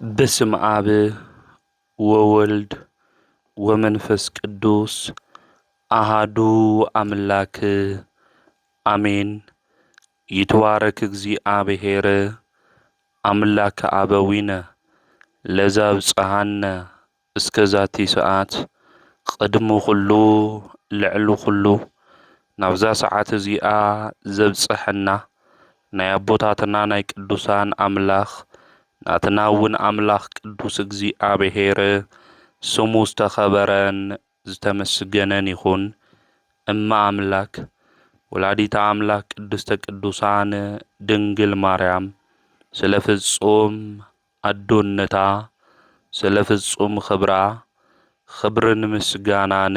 بسم آب وولد ومنفس قدوس أحدو أملاك آمين. يتوارك እግዚአብሔር أملاك أبوينا لذاب صحنا اسكزاتي ساعات قدمو خلو لعلو خلو نافذا ساعات زيآ زبصحنا ناي أبوتاتنا ناي قدوسان أملاخ ناتناون أملاخ قدوس እግዚአብሔር سمو استخبرن زتمسجنن يخون أما أملاك ولاديت أملاك قدست قدوسان دنجل ماريام سلفصوم أدونتا سلفصوم خبرن مسجانان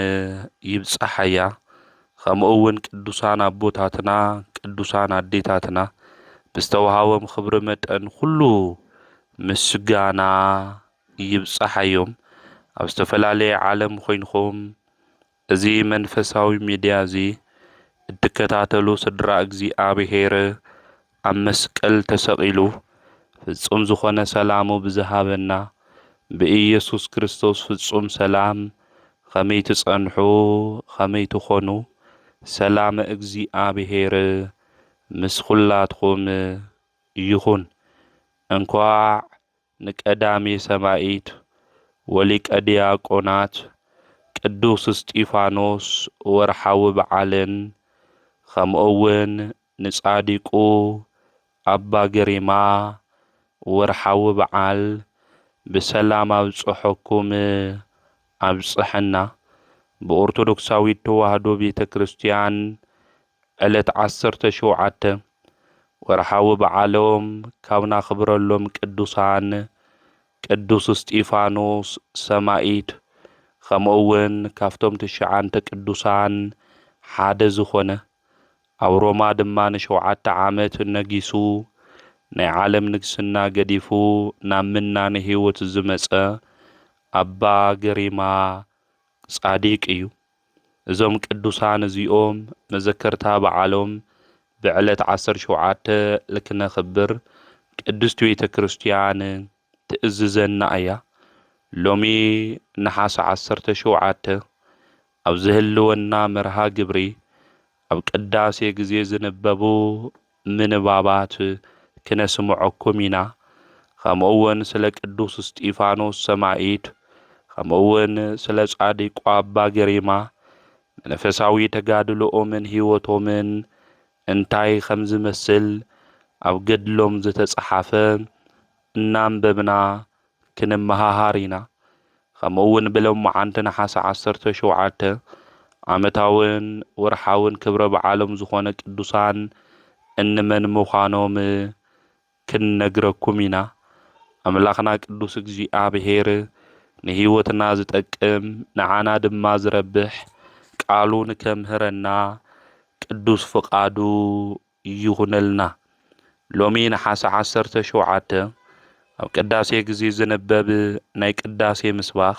يبصحيا خمؤون قدوسان أبوتاتنا قدوسان أديتاتنا بستوهاوم خبر متأن خلو مسجانا يبصحيهم ኣብ ዝተፈላለየ ዓለም ኮይንኩም እዚ መንፈሳዊ ሚድያ እዚ እትከታተሉ ስድራ እግዚአብሔር ኣብ መስቀል ተሰቂሉ ፍጹም ዝኾነ ሰላሙ ብዝሃበና ብኢየሱስ ክርስቶስ ፍጹም ሰላም ከመይ ትጸንሑ ከመይ ትኾኑ ሰላም እግዚአብሔር ምስ ኩላትኩም ይኹን። እንኳዕ ንቀዳሜ ሰማዒት ወሊቀ ዲያቆናት ቅዱስ እስጢፋኖስ ወርሓዊ በዓልን ከምኡውን ንጻዲቁ ኣባ ገሪማ ወርሓዊ በዓል ብሰላም ኣብጽሖኩም ኣብጽሕና። ብኦርቶዶክሳዊት ተዋህዶ ቤተ ክርስቲያን ዕለት 17 ወርሓዊ በዓሎም ካብ ናኽብረሎም ቅዱሳን ቅዱስ እስጢፋኖስ ሰማዒት ከምኡውን ካብቶም 9 ቅዱሳን ሓደ ዝኾነ ኣብ ሮማ ድማ ን7 ዓመት ነጊሱ ናይ ዓለም ንግስና ገዲፉ ናብ ምናኔ ህይወት ዝመጸ ኣባ ገሪማ ጻዲቅ እዩ። እዞም ቅዱሳን እዚኦም መዘከርታ በዓሎም ብዕለት 17 ልክነኽብር ቅድስቲ ቤተ ክርስቲያን ትእዝዘና እያ። ሎሚ ነሓሰ 17 ኣብ ዝህልወና መርሃ ግብሪ ኣብ ቅዳሴ ጊዜ ዝንበቡ ምንባባት ክነስምዐኩም ኢና። ከምኡውን ስለ ቅዱስ እስጢፋኖስ ሰማዒት ከምኡውን ስለ ጻዲቁ ኣባ ገሪማ መንፈሳዊ ተጋድሎኦምን ህይወቶምን እንታይ ከም ዝመስል ኣብ ገድሎም ዝተጻሓፈ እናንበብና ክንመሃሃር ኢና። ከምኡውን ብሎመዓንቲ ነሓሰ 17 ዓመታውን ወርሓውን ክብረ በዓሎም ዝኾነ ቅዱሳን እንመን ምዃኖም ክንነግረኩም ኢና። ኣምላኽና ቅዱስ እግዚአብሔር ንህይወትና ዝጠቅም ንዓና ድማ ዝረብሕ ቃሉ ንከምህረና ቅዱስ ፍቃዱ ይኹነልና። ሎሚ ነሓሰ 17 ኣብ ቅዳሴ ጊዜ ዝነበብ ናይ ቅዳሴ ምስባኽ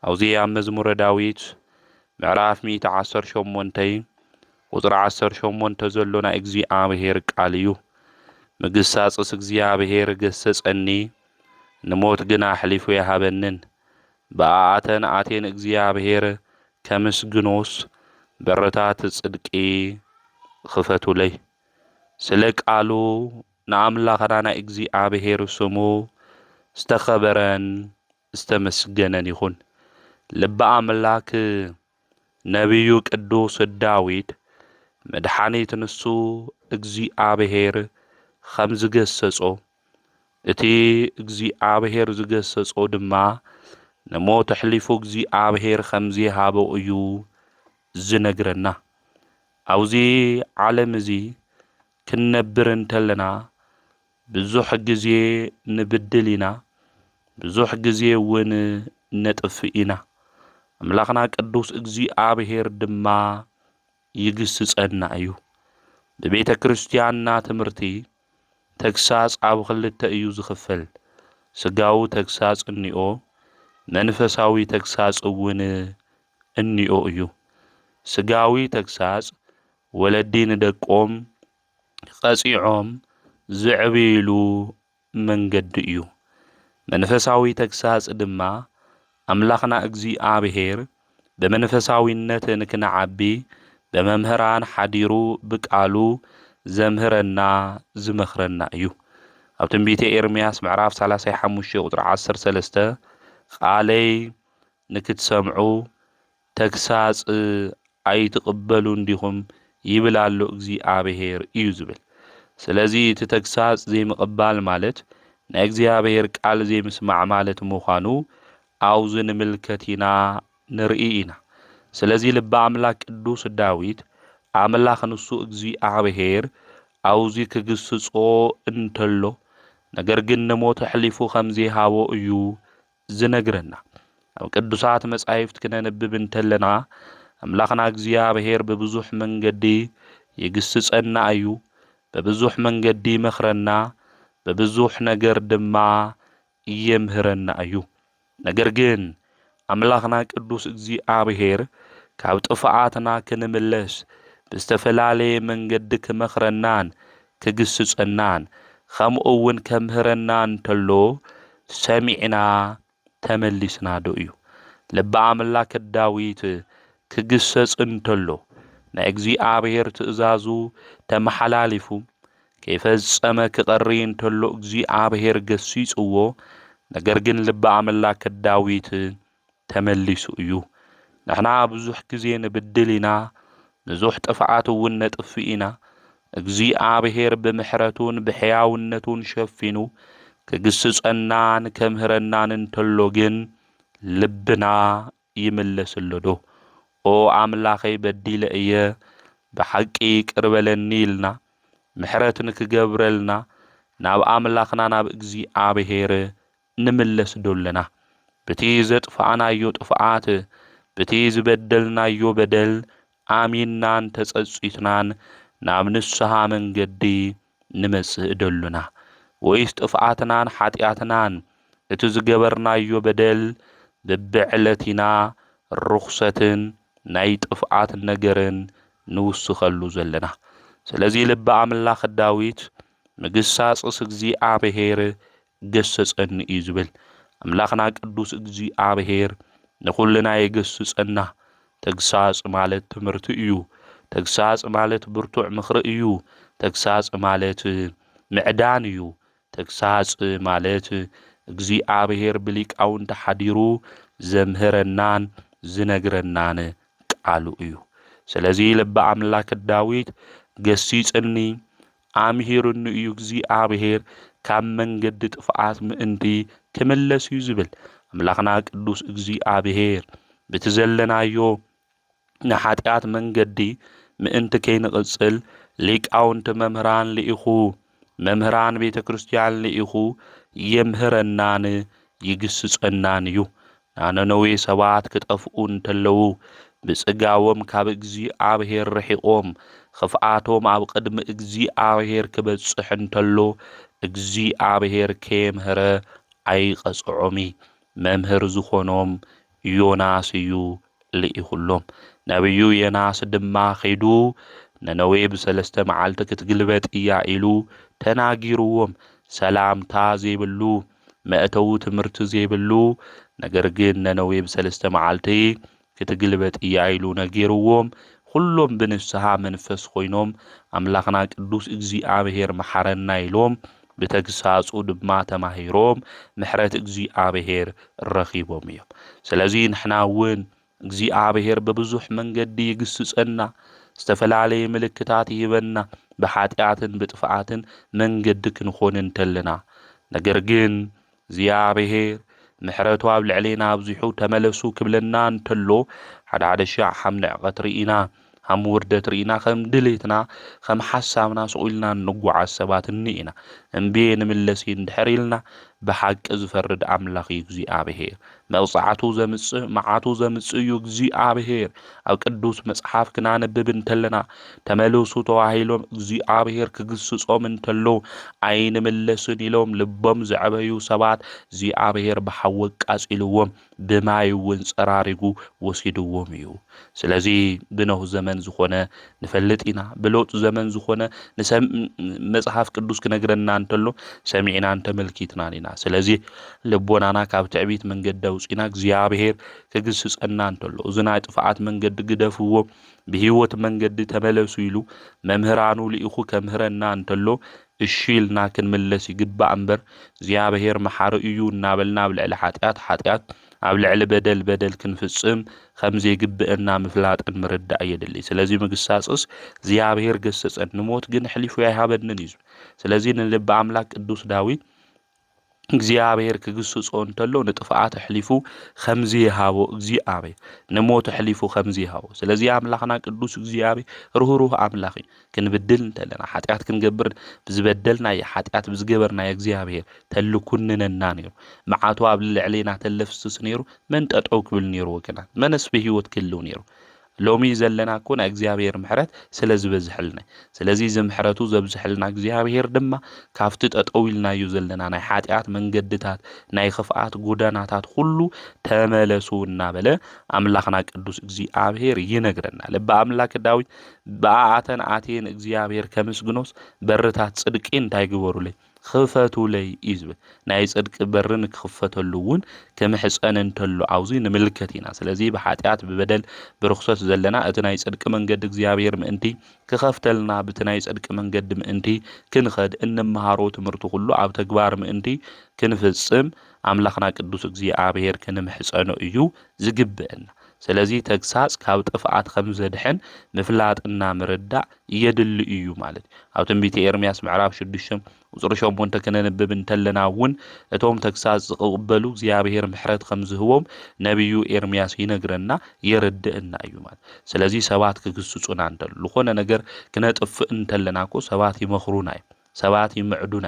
ኣብዚ ኣብ መዝሙረ ዳዊት ምዕራፍ 118 ቁጥሪ 18 ዘሎ ናይ እግዚአብሔር ቃል እዩ። ምግሳጽስ እግዚአብሔር ገሰጸኒ ንሞት ግን ኣሕሊፉ ይሃበንን ብኣኣተን ኣቴን እግዚአብሔር ከምስግኖስ በረታት ጽድቂ ክፈቱለይ። ስለ ቃሉ ንኣምላኽና ናይ እግዚአብሔር ስሙ ዝተኸበረን ዝተመስገነን ይኹን። ልበ ኣምላክ ነቢዩ ቅዱስ ዳዊት መድኃኒት ንሱ እግዚአብሔር ከም ዝገሰጾ እቲ እግዚአብሔር ዝገሰጾ ድማ ንሞት ኣሕሊፉ እግዚአብሔር ከም ዝሃቦ እዩ ዝነግረና። ኣብዚ ዓለም እዚ ክንነብር እንተለና ብዙሕ ግዜ ንብድል ኢና፣ ብዙሕ ግዜ እውን ነጥፍእ ኢና። ኣምላኽና ቅዱስ እግዚአብሔር ድማ ይግስጸና እዩ። ብቤተ ክርስቲያንና ትምህርቲ ተግሳጽ ኣብ 2 እዩ ዝኽፈል። ስጋዊ ተግሳጽ እኒኦ፣ መንፈሳዊ ተግሳጽ እውን እኒኦ እዩ። ስጋዊ ተግሳጽ ወለዲ ንደቆም ቀጺዖም ዝዕብይሉ መንገዲ እዩ። መንፈሳዊ ተግሳጽ ድማ ኣምላኽና እግዚአብሔር በመንፈሳዊነት ንክንዓቢ በመምህራን ሓዲሩ ብቃሉ ዘምህረና ዝመኽረና እዩ። ኣብ ትንቢተ ኤርምያስ ምዕራፍ 35 ቁጥሪ 13 ቃለይ ንክትሰምዑ ተግሳጽ ኣይትቕበሉን ዲኹም ይብል ኣሎ እግዚአብሔር እዩ ዝብል። ስለዚ እቲ ተግሳጽ ዘይምቕባል ማለት ናይ እግዚአብሔር ቃል ዘይምስማዕ ማለት ምዃኑ ኣብዙ ንምልከት ኢና ንርኢ ኢና። ስለዚ ልበ ኣምላክ ቅዱስ ዳዊት ኣምላኽ ንሱ እግዚአብሔር ኣብዙ ክግስጾ እንተሎ ነገር ግን ንሞት ሕሊፉ ከም ዘይሃቦ እዩ ዝነግረና። ኣብ ቅዱሳት መጻሕፍት ክነንብብ እንተለና ኣምላኽና እግዚአብሔር በብዙሕ መንገዲ ይግስጸና እዩ፣ በብዙሕ መንገዲ ይመኽረና፣ በብዙሕ ነገር ድማ የምህረና እዩ። ነገር ግን ኣምላኽና ቅዱስ እግዚአብሔር ካብ ጥፍኣትና ክንምለስ ብዝተፈላለየ መንገዲ ክመኽረናን ክግስጸናን ከምኡ እውን ከምህረና እንተሎ ሰሚዕና ተመሊስና ዶ እዩ? ልበ ኣምላክ ዳዊት ክግሰጽ እንተሎ ናይ እግዚአብሔር ትእዛዙ ተመሓላሊፉ ከይፈጸመ ክቐሪ እንተሎ እግዚአብሔር ገሲጽዎ። ነገር ግን ልበ ኣምላክ ዳዊት ተመሊሱ እዩ። ንሕና ብዙሕ ግዜ ንብድል ኢና፣ ብዙሕ ጥፍዓት እውን ነጥፊ ኢና። እግዚአብሔር ብምሕረቱን ብሕያውነቱን ሸፊኑ ክግስጸናን ከምህረናን እንተሎ ግን ልብና ይምለስሎ ዶ? ኦ ኣምላኸይ በዲለ እየ ብሓቂ ይቅር በለኒ ኢልና ምሕረት ንክገብረልና ናብ ኣምላኽና ናብ እግዚአብሔር ንምለስ ዶለና? በቲ ዘጥፍኣናዮ ጥፍኣት በቲ ዝበደልናዮ በደል ኣሚንናን ተጸጺትናን ናብ ንስሓ መንገዲ ንመጽእ ደሉና? ወይስ ጥፍኣትናን ሓጢኣትናን እቲ ዝገበርናዮ በደል በብዕለቲና ርኹሰትን ናይ ጥፍኣት ነገርን ንውስኸሉ ዘለና? ስለዚ ልበ ኣምላኽ ዳዊት ምግሳጽስ እግዚአብሔር ገሰጸኒ እዩ ዝብል። ኣምላኽና ቅዱስ እግዚአብሔር ንኹልና የገስጸና። ተግሳጽ ማለት ትምህርቲ እዩ። ተግሳጽ ማለት ብርቱዕ ምኽሪ እዩ። ተግሳጽ ማለት ምዕዳን እዩ። ተግሳጽ ማለት እግዚአብሔር ብሊቃውንቲ ሓዲሩ ዘምህረናን ዝነግረናን ቃሉ እዩ። ስለዚ ልበ ኣምላክ ዳዊት ገሲጽኒ ኣምሂሩኒ እዩ እግዚአብሔር ካብ መንገዲ ጥፍኣት ምእንቲ ክምለስ እዩ ዝብል። ኣምላኽና ቅዱስ እግዚአብሔር በቲ ዘለናዮ ንሓጢኣት መንገዲ ምእንቲ ከይንቕጽል ሊቃውንቲ መምህራን ልኢኹ፣ መምህራን ቤተ ክርስቲያን ልኢኹ የምህረናን ይግስጸናን እዩ። ናነነዌ ሰባት ክጠፍኡ እንተለዉ ብጽጋቦም ካብ እግዚአብሔር ርሒቖም ክፍኣቶም ኣብ ቅድሚ እግዚአብሔር ክበጽሕ እንተሎ እግዚአብሔር ከየምህረ ኣይቐጽዖሚ። መምህር ዝኾኖም ዮናስ እዩ ልኢኹሎም። ነቢዩ ዮናስ ድማ ኸይዱ ነነዌ ብ3 መዓልቲ ክትግልበጥ እያ ኢሉ ተናጊርዎም። ሰላምታ ዘይብሉ፣ መእተዊ ትምህርቲ ዘይብሉ፣ ነገር ግን ነነዌ ብ3 መዓልቲ ክትግልበጥ እያ ኢሉ ነጊርዎም። ኩሎም ብንስሓ መንፈስ ኮይኖም ኣምላኽና ቅዱስ እግዚአብሔር መሓረና ኢሎም ብተግሳጹ ድማ ተማሂሮም ምሕረት እግዚአብሔር ረኺቦም እዮም። ስለዚ ንሕና እውን እግዚአብሔር በብዙሕ መንገዲ ይግስጸና፣ ዝተፈላለየ ምልክታት ይህበና ብሓጢኣትን ብጥፍኣትን መንገዲ ክንኾን እንተለና። ነገር ግን እግዚአብሔር ምሕረቱ ኣብ ልዕሌና ኣብዚሑ ተመለሱ ክብለና እንተሎ ሓደ ሻዕ ሓምዕ ቀትሪ ኢና፣ ከም ውርደት ርኢና፣ ከም ድሌትና ከም ሓሳብና ስቑኢልና እንጓዓዝ ሰባት እኒኢና። እምብየ ንምለስ እንድሕር ኢልና ብሓቂ ዝፈርድ ኣምላኽ እዩ እግዚአብሔር። መቕጻዕቱ ዘምጽእ መዓቱ ዘምጽእ እዩ እግዚአብሔር። ኣብ ቅዱስ መጽሓፍ ክናነብብ እንተለና ተመለሱ ተባሂሎም እግዚአብሔር ክግስጾም እንተሎ ኣይንምለስን ኢሎም ልቦም ዘዕበዩ ሰባት እግዚአብሔር ብሓዊ ቃጺልዎም ብማይ እውን ጸራሪጉ ወሲድዎም እዩ። ስለዚ ብኖህ ዘመን ዝኾነ ንፈልጥ ኢና፣ ብሎጥ ዘመን ዝኾነ መጽሓፍ ቅዱስ ክነግረና እንተሎ ሰሚዕናን ተመልኪትናን ኢና። ስለዚህ ልቦናና ካብ ትዕቢት መንገዲ አውፂና እግዚአብሔር ክግስጸና እንተሎ እዚ ናይ ጥፍዓት መንገዲ ግደፍዎ ብህይወት መንገዲ ተመለሱ ኢሉ መምህራኑ ልኢኹ ከምህረና እንተሎ እሺ ኢልና ክንምለስ ይግባእ እምበር እግዚአብሔር መሓሪ እዩ እናበልና ኣብ ልዕሊ ኃጢአት ኣብ ልዕሊ በደል ክንፍጽም ከም ዘይግብአና ምፍላጥን ምርዳእ የድሊ ስለዚ ምግሳጽስ እግዚአብሔር ገሰጸን ንሞት ግን ሕሊፉ አይሃበንን እዩ ስለዚ ንልበ አምላክ ቅዱስ ዳዊት እግዚአብሔር ክግስጾ እንተሎ ንጥፍዓት ሕሊፉ ከምዚ ይሃቦ እግዚአብሔር ንሞት ሕሊፉ ከምዚ ይሃቦ ስለዚ አምላኽና ቅዱስ እግዚአብሔር ሩህሩህ አምላኽ ክንብድል እንተለና ኃጢአት ክንገብር ብዝበደልና ኃጢአት ብዝገበርና እግዚአብሔር ተልኩንነና ነይሩ መዓቱ ኣብ ልዕሊና ተለፍስስ ነይሩ መን ጠጠው ክብል ነይሩ ወገና መንስ በህይወት ክልው ነይሩ ሎሚ ዘለና ኮና እግዚአብሔር ምሕረት ስለዝበዝሕልና ስለዚ ዝምሕረቱ ዘብዝሕልና እግዚአብሔር ድማ ካፍቲ ጠጠው ኢልናዩ ዘለና ናይ ኃጢአት መንገድታት ናይ ክፍአት ጎዳናታት ሁሉ ተመለሱ እናበለ አምላኽና ቅዱስ እግዚአብሔር ይነግረና ልበ አምላክ ዳዊት በአአተን አቴን እግዚአብሔር ከምስግኖስ በርታት ጽድቂ እንታይ ግበሩለይ ክፈቱለይ ይዝብ ናይ ጽድቅ በርን ክፍፈተሉውን ከምሕፀን እንተሎ አውዚ ንምልከት ኢና ስለዚ በኃጢአት በበደል ብርክሰት ዘለና እቲ ናይ ጽድቅ መንገዲ እግዚአብሔር ምእንቲ ክኸፍተልና በቲ ናይ ጽድቅ መንገዲ ምእንቲ ክንኸድ እንመሃሮ ትምህርቱ ሁሉ ኣብ ተግባር ምእንቲ ክንፍጽም አምላኽና ቅዱስ እግዚአብሔር ክንምሕፀኖ እዩ ዝግብአና ስለዚ ተግሳጽ ካብ ጥፍዓት ከም ዘድሕን ምፍላጥና ምርዳእ የድሊ እዩ ማለት ኣብ ትንቢተ ኤርምያስ ምዕራፍ 6 ቁጽሪ 8 ከነንብብ እንተለና እውን እቶም ተግሳጽ ዝቕበሉ እግዚአብሔር ምሕረት ከም ዝህቦም ነብዩ ኤርምያስ ይነግረና የረድእና እዩ ማለት ስለዚ ሰባት ክግስጹና እንተሉ ዝኾነ ነገር ክነጥፍእ እንተለናኮ ሰባት ይመኽሩና ሰባት ይምዕዱና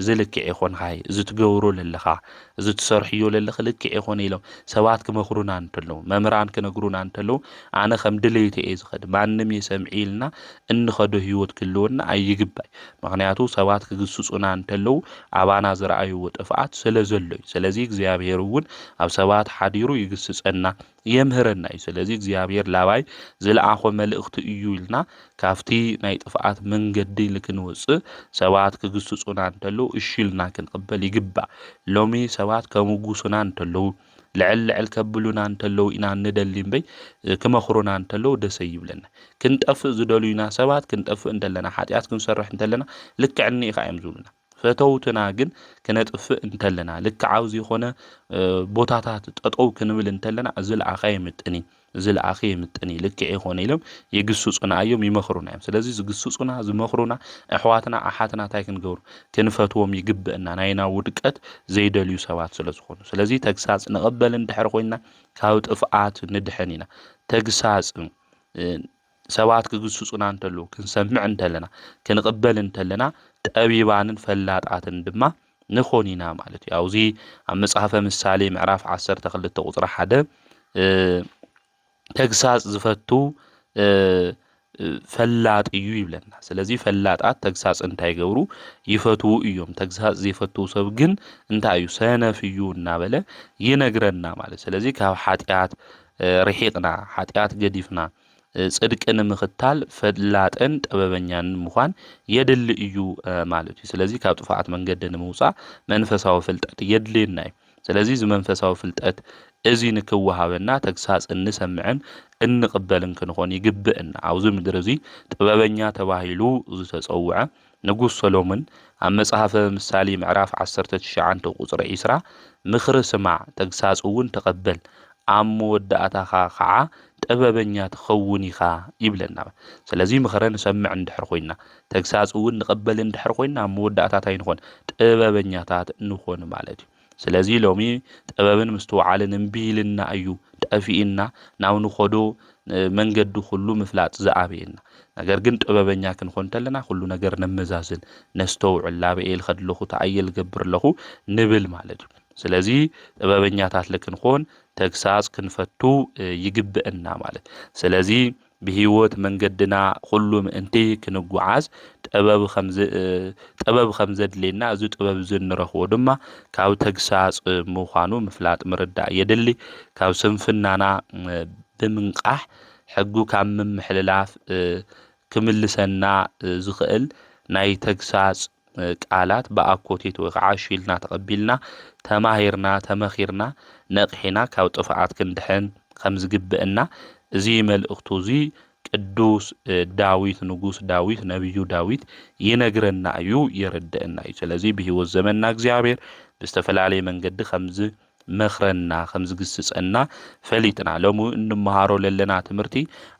እዚ ልክዕ ይኾንካይ እዚ ትገብሮ ለለኻ እዚ ትሰርሕዮ ለለኽ ልክዕ ይኾን ኢሎም ሰባት ክመኽሩና እንተለው መምህራን ክነግሩና እንተለው ኣነ ከም ድሌት እየ ዝኸድ ማንም የሰምዒልና እንኸዶ ህይወት ክልወና ኣይግባይ ምክንያቱ ሰባት ክግስጹና እንተለው ኣባና ዝረኣይዎ ጥፍዓት ስለዘሎይ ስለዚ እግዚአብሔር እውን ኣብ ሰባት ሓዲሩ ይግስጸና የምህረና እዩ ስለዚ እግዚአብሔር ላባይ ዝለኣኾ መልእኽቲ እዩ ኢልና ካፍቲ ናይ ጥፍዓት መንገዲ ልክንወፅእ ሰባት ክግስጹና እንተለው እሺ ኢልና ክንቅበል ይግባእ ሎሚ ሰባት ከመጉሱና እንተለው ልዕል ከብሉና እንተለው ኢና እንደሊ እምበይ ክመኽሩና እንተለው ደስ ይብለና ክንጠፍእ ዝደሉና ሰባት ክንጠፍእ እንተለና ኃጢአት ክንሰርሕ እንተለና ልክዕኒ ኢኻ እዮም ዝብሉና ፈተውትና ግን ክነጥፍእ እንተለና ልክዓው ዝኾነ ቦታታት ጠጠው ክንብል እንተለና ዝልኣኸ ይምጥኒ ዝልኣኸ ይምጥኒ ልክዕ ይኾነ ኢሎም ይግስጹና እዮም ይመኽሩና እዮም ስለዚ ዝግስጹና ዝመኽሩና ኣሕዋትና ኣሓትና ታይ ክንገብሩ ክንፈትዎም ይግብአና ናይና ውድቀት ዘይደልዩ ሰባት ስለዝኾኑ ስለዚ ተግሳጽ ንቕበል እንድሕር ኮይና ካብ ጥፍዓት ንድሕን ኢና ተግሳጽ ሰባት ክግስጹና እንተለው ክንሰምዕ እንተለና ክንቅበል እንተለና ጠቢባንን ፈላጣትን ድማ ንኾኒና ማለት እዩ አውዚ ኣብ መጽሐፈ ምሳሌ ምዕራፍ 12 ቁጽሪ 1 ተግሳጽ ዝፈቱ ፈላጥ እዩ ይብለና ስለዚ ፈላጣት ተግሳጽ እንታይ ገብሩ ይፈትው እዮም ተግሳጽ ዘይፈቱ ሰብ ግን እንታይ እዩ ሰነፍ እዩ እናበለ ይነግረና ማለት ስለዚ ካብ ኃጢአት ርሒቅና ኃጢአት ገዲፍና ጽድቅን ምኽታል ፈላጥን ጠበበኛን ምዃን የድሊ እዩ ማለት እዩ ስለዚ ካብ ጥፍዓት መንገዲ ንምውፃእ መንፈሳዊ ፍልጠት የድልየና እዩ ስለዚ መንፈሳዊ ፍልጠት እዚ ንክወሃበና ተግሳጽ እንሰምዕን እንቅበልን ክንኾን ይግብአና ኣብዚ ምድሪ እዚ ጥበበኛ ተባሂሉ ዝተጸውዐ ንጉስ ሰሎሞን ኣብ መጽሐፈ ምሳሌ ምዕራፍ 19 ቁጽሪ 20 ምኽሪ ስማዕ ተግሳጽ እውን ተቀበል ኣብ መወዳእታኻ ከዓ ጥበበኛ ትኸውን ኢኻ ይብለና ስለዚ ምኽረ ንሰምዕ እንድሕር ኮይና ተግሳጽ እውን ንቀበል እንድሕር ኮይና ኣብ መወዳእታታ ይንኾን ጥበበኛታት እንኾን ማለት እዩ ስለዚ ሎሚ ጥበብን ምስተውዓልን እምቢልና እዩ ጠፊኢና ናብ ንኾዶ መንገዲ ሁሉ ምፍላጥ ዝኣበየና ነገር ግን ጥበበኛ ክንኾን ተለና ሁሉ ነገር ነመዛዝን ነስተውዕል ላብኤል ከድለኹ ተኣየል ገብርለኹ ንብል ማለት እዩ ስለዚ ጥበበኛታት ልክንኾን ተግሳጽ ክንፈቱ ይግብአና ማለት ስለዚ ብህይወት መንገድና ሁሉ ምእንቲ ክንጓዓዝ ጥበብ ከም ዘድልየና እዚ ጥበብ ዝንረኽቦ ድማ ካብ ተግሳጽ ምዃኑ ምፍላጥ ምርዳእ የድሊ ካብ ስንፍናና ብምንቃሕ ሕጉ ካብ ምምሕልላፍ ክምልሰና ዝኽእል ናይ ተግሳጽ ቃላት በአኮቴት ወይ ከዓ ሺልና ተቀቢልና ተማሂርና ተመኺርና ነቅሒና ካብ ጥፍዓት ክንድሕን ከም ዝግብአና እዚ መልእኽቱ እዚ ቅዱስ ዳዊት ንጉስ ዳዊት ነብዩ ዳዊት ይነግረና እዩ ይረድአና እዩ። ስለዚ ብህይወት ዘመንና እግዚአብሔር ብዝተፈላለየ መንገዲ ከምዚ መኽረና ከምዚ ግስጸና ፈሊጥና ሎሙ እንመሃሮ ለለና ትምህርቲ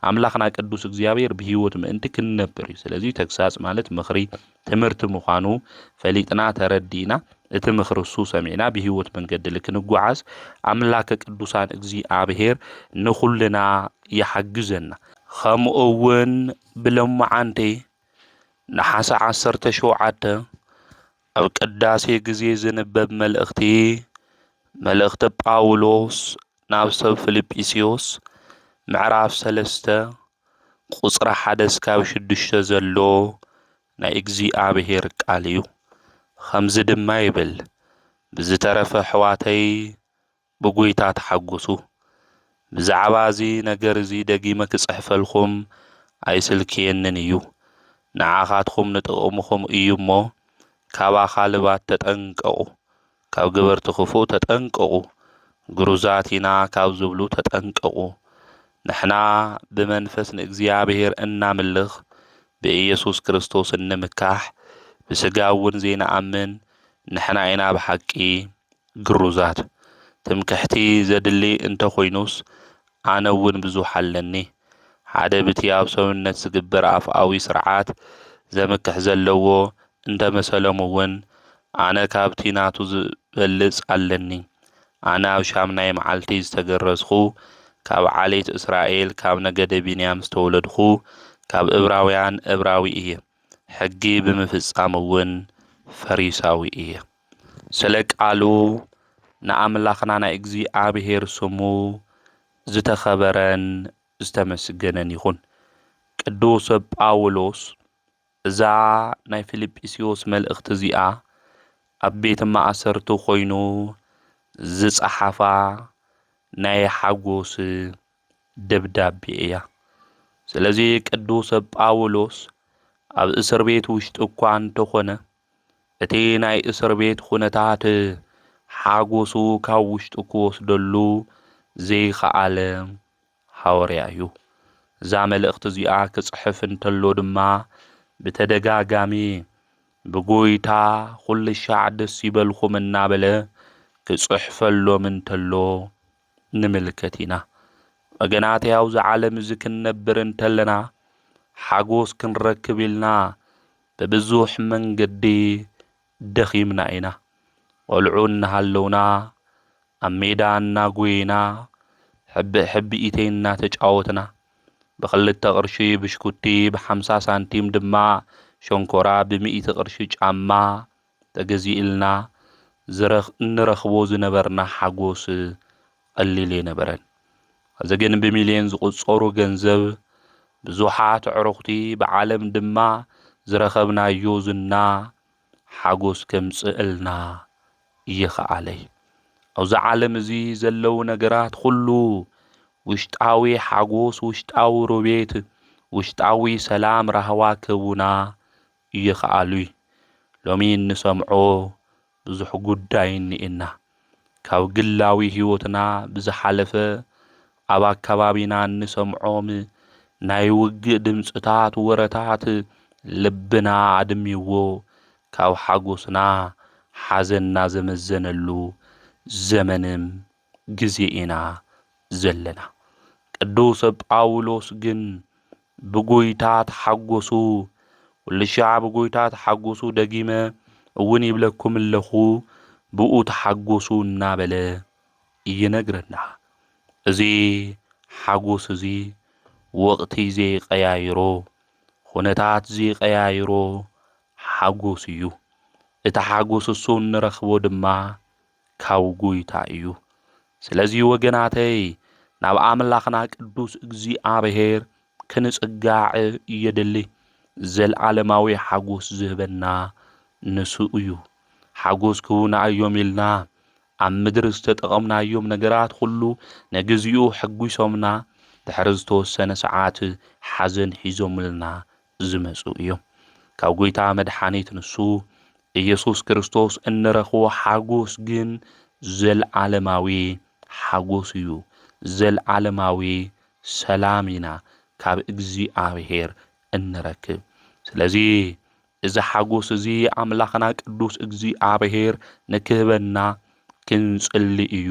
አምላኽና ቅዱስ እግዚአብሔር ብህይወት ምእንቲ ክንነብር እዩ። ስለዚ ተግሳጽ ማለት ምኽሪ ትምህርቲ ምዃኑ ፈሊጥና ተረዲና እቲ ምኽሪ እሱ ሰሚዕና ብህይወት መንገዲ ልክንጓዓዝ አምላከ ቅዱሳን እግዚአብሔር ንኹልና ይሓግዘና። ከምኡ እውን ብሎማዓንቲ ነሓሰ 17 ኣብ ቅዳሴ ግዜ ዝንበብ መልእኽቲ ጳውሎስ ናብ ሰብ ፊልጵስዩስ ምዕራፍ 3 ቁጽሪ 1-6 ዘሎ ናይ እግዚአብሔር ቃል እዩ። ከምዚ ድማ ይብል ብዝተረፈ ኣሕዋተይ ብጎይታ ተሓጐሱ። ብዛዕባ እዚ ነገር እዚ ደጊመ ክጽሕፈልኩም ኣይስልክየንን እዩ። ንዓኻትኩም ንጥቕምኩም እዩ እሞ ካብ ኣኻልባት ተጠንቀቁ፣ ካብ ገበርቲ ክፉእ ተጠንቀቁ፣ ግሩዛት ኢና ካብ ዝብሉ ተጠንቀቁ። ንሕና ብመንፈስ ንእግዚአብሔር እናምልኽ ብኢየሱስ ክርስቶስ እንምካሕ ብስጋ እውን ዘይነኣምን ንሕና ኢና ብሓቂ ግሩዛት። ትምክሕቲ ዘድሊ እንተኾይኑስ ኣነ እውን ብዙሕ ኣለኒ። ሓደ ብቲ ኣብ ሰውነት ዝግበር ኣፍኣዊ ስርዓት ዘምክሕ ዘለዎ እንተመሰሎም እውን ኣነ ካብቲ ናቱ ዝበልጽ ኣለኒ። ኣነ ኣብ ሻምናይ መዓልቲ ዝተገረዝኹ ካብ ዓሌት እስራኤል ካብ ነገደ ቢንያም ዝተወለድኹ ካብ ዕብራውያን ዕብራዊ እየ። ሕጊ ብምፍጻም እውን ፈሪሳዊ እየ። ስለ ቃሉ ንኣምላኽና ናይ እግዚአብሔር ስሙ ዝተኸበረን ዝተመስገነን ይኹን። ቅዱስ ጳውሎስ እዛ ናይ ፊልጵስዩስ መልእኽቲ እዚኣ ኣብ ቤተ ማእሰርቲ ኮይኑ ዝጸሓፋ ናይ ሓጎስ ደብዳቤ እያ። ስለዚ ቅዱስ ጳውሎስ ኣብ እስር ቤት ውሽጢ እኳ እንተኾነ እቲ ናይ እስር ቤት ኩነታት ሓጎሱ ካብ ውሽጢ ክወስደሉ ዘይከኣለ ሐዋርያ እዩ። እዛ መልእኽቲ እዚኣ ክጽሕፍ እንተሎ ድማ ብተደጋጋሚ ብጎይታ ኩሉ ሻዕ ደስ ይበልኩም እናበለ ክጽሕፈሎም እንተሎ ንምልከት ኢና። ወገናተይ ኣብዚ ዓለም እዚ ክንነብር እንተለና ሓጎስ ክንረክብ ኢልና በብዙሕ መንገዲ ደኺምና ኢና። ቆልዑ እናሃለውና ኣብ ሜዳ እናጎይና ሕቢኢተይ እናተጫወትና ብክልተ ቅርሺ ብሽኩቲ ብ50 ሳንቲም ድማ ሸንኮራ ብ100 ቅርሺ ጫማ ተገዚኢልና እንረኽቦ ዝነበርና ሓጎስ ቀሊል የነበረን። እዚ ግን ብሚልዮን ዝቁጸሩ ገንዘብ ብዙሓት ዕሩኽቲ ብዓለም ድማ ዝረኸብናዮ ዝና ሓጎስ ከምጽእልና ይኽኣለይ። ኣብዚ ዓለም እዚ ዘለው ነገራት ኩሉ ውሽጣዊ ሓጎስ፣ ውሽጣዊ ሮቤት፣ ውሽጣዊ ሰላም ረህዋ ክህቡና ይኽኣሉ። ሎሚ እንሰምዖ ብዙሕ ጉዳይ እኒአና ካብ ግላዊ ህይወትና ብዝሓለፈ ኣብ ኣከባቢና እንሰምዖም ናይ ውግእ ድምፅታት ወረታት ልብና ኣድሚዎ ካብ ሓጎስና ሓዘንና ዘመዘነሉ ዘመንም ግዜ ኢና ዘለና። ቅዱስ ጳውሎስ ግን ብጎይታ ተሓጐሱ፣ ኩሉ ሻዕ ብጎይታ ተሓጐሱ ደጊመ እውን ይብለኩም ኣለኹ ብኡ ተሓጐሱ እናበለ ይነግረና። እዚ ሓጎስ እዚ ወቕቲ ዘይቀያይሮ ኩነታት ዘይቀያይሮ ሓጎስ እዩ። እቲ ሓጎስ እሱ እንረኽቦ ድማ ካብ ጎይታ እዩ። ስለዚ ወገናተይ ናብ ኣምላኽና ቅዱስ እግዚአብሔር ክንጽጋዕ የድሊ። ዘለዓለማዊ ሓጎስ ዝህበና ንሱ እዩ። ሓጎስ ክቡና እዮም ኢልና ኣብ ምድሪ ዝተጠቐምናዮም ነገራት ኩሉ ነግዚኡ ሕጒሶምና ድሕሪ ዝተወሰነ ሰዓት ሓዘን ሒዞምልና ዝመፁ እዮም። ካብ ጎይታ መድሓኒት ንሱ ኢየሱስ ክርስቶስ እንረኽቦ ሓጎስ ግን ዘለዓለማዊ ሓጎስ እዩ። ዘለዓለማዊ ሰላም ኢና ካብ እግዚኣብሔር እንረክብ። ስለዚ እዚ ሓጎስ እዚ ኣምላኽና ቅዱስ እግዚኣብሔር ንክህበና ክንጽሊ እዩ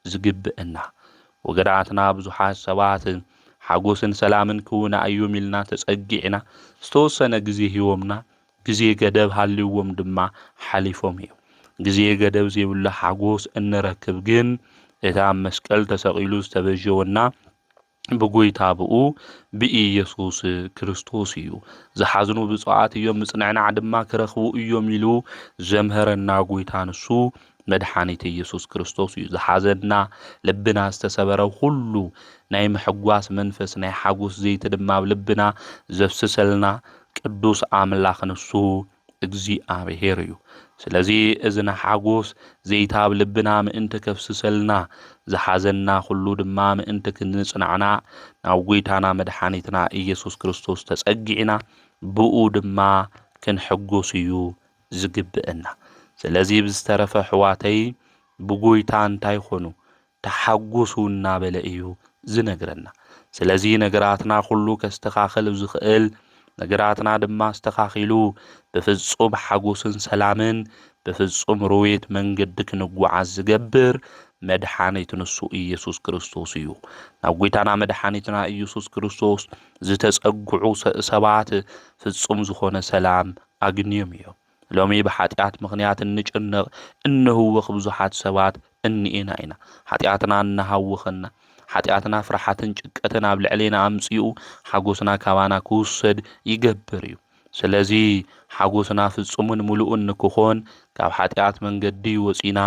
ዝግብአና። ወገዳትና ብዙሓት ሰባት ሓጎስን ሰላምን ክውና እዮም ኢልና ተጸጊዕና ዝተወሰነ ግዜ ሂቦምና ግዜ ገደብ ሃልይዎም ድማ ሓሊፎም እዮም። ግዜ ገደብ ዘይብሉ ሓጎስ እንረክብ ግን እታ መስቀል ተሰቒሉ ዝተበጀወና ብጎይታ ብኡ ብኢየሱስ ክርስቶስ እዩ። ዝሓዝኑ ብፅዋት እዮም ምጽንዕናዕ ድማ ክረኽቡ እዮም ኢሉ ዘምሃረና ጎይታ ንሱ መድኃኒት ኢየሱስ ክርስቶስ እዩ። ዝሓዘና ልብና ዝተሰበረ ሁሉ ናይ ምሕጓስ መንፈስ ናይ ሓጎስ ዘይቲ ድማ ኣብ ልብና ዘፍስሰልና ቅዱስ ኣምላኽ ንሱ እግዚኣብሔር እዩ። ስለዚ እዝና ሓጎስ ዘይታ ኣብ ልብና ምእንቲ ከፍስሰልና ዝሓዘና ሁሉ ድማ ምእንቲ ክንጽናዕና ናብ ጎይታና መድኃኒትና ኢየሱስ ክርስቶስ ተጸጊዕና ብኡ ድማ ክንሕጎስ እዩ ዝግብአና። ስለዚ ብዝተረፈ ሕዋተይ ብጎይታ እንታይ ኾኑ ተሓጎሱ እናበለ እዩ ዝነግረና። ስለዚ ነገራትና ሁሉ ከስተኻኽል ዝኽእል ነገራትና ድማ አስተኻኺሉ በፍጹም ሓጎስን ሰላምን በፍጹም ሮዌት መንገዲ ክንጓዓዝ ዝገብር መድኃኒት ንሱ ኢየሱስ ክርስቶስ እዩ። ናብ ጎይታና መድኃኒትና ኢየሱስ ክርስቶስ ዝተጸጉዑ ሰባት ፍጹም ዝኾነ ሰላም አግኝዮም እዮም። ሎሚ ብኃጢአት ምኽንያት እንጭነቕ እንህወኽ ብዙሓት ሰባት እኒኤና ኢና። ኃጢአትና እናሃወኸና ኃጢአትና ፍርሓትን ጭንቀትን ኣብ ልዕሌና ኣምፂኡ ሓጎስና ካባና ክውሰድ ይገብር እዩ። ስለዚ ሓጎስና ፍጹምን ሙሉእን ንክኾን ካብ ኃጢአት መንገዲ ወፂና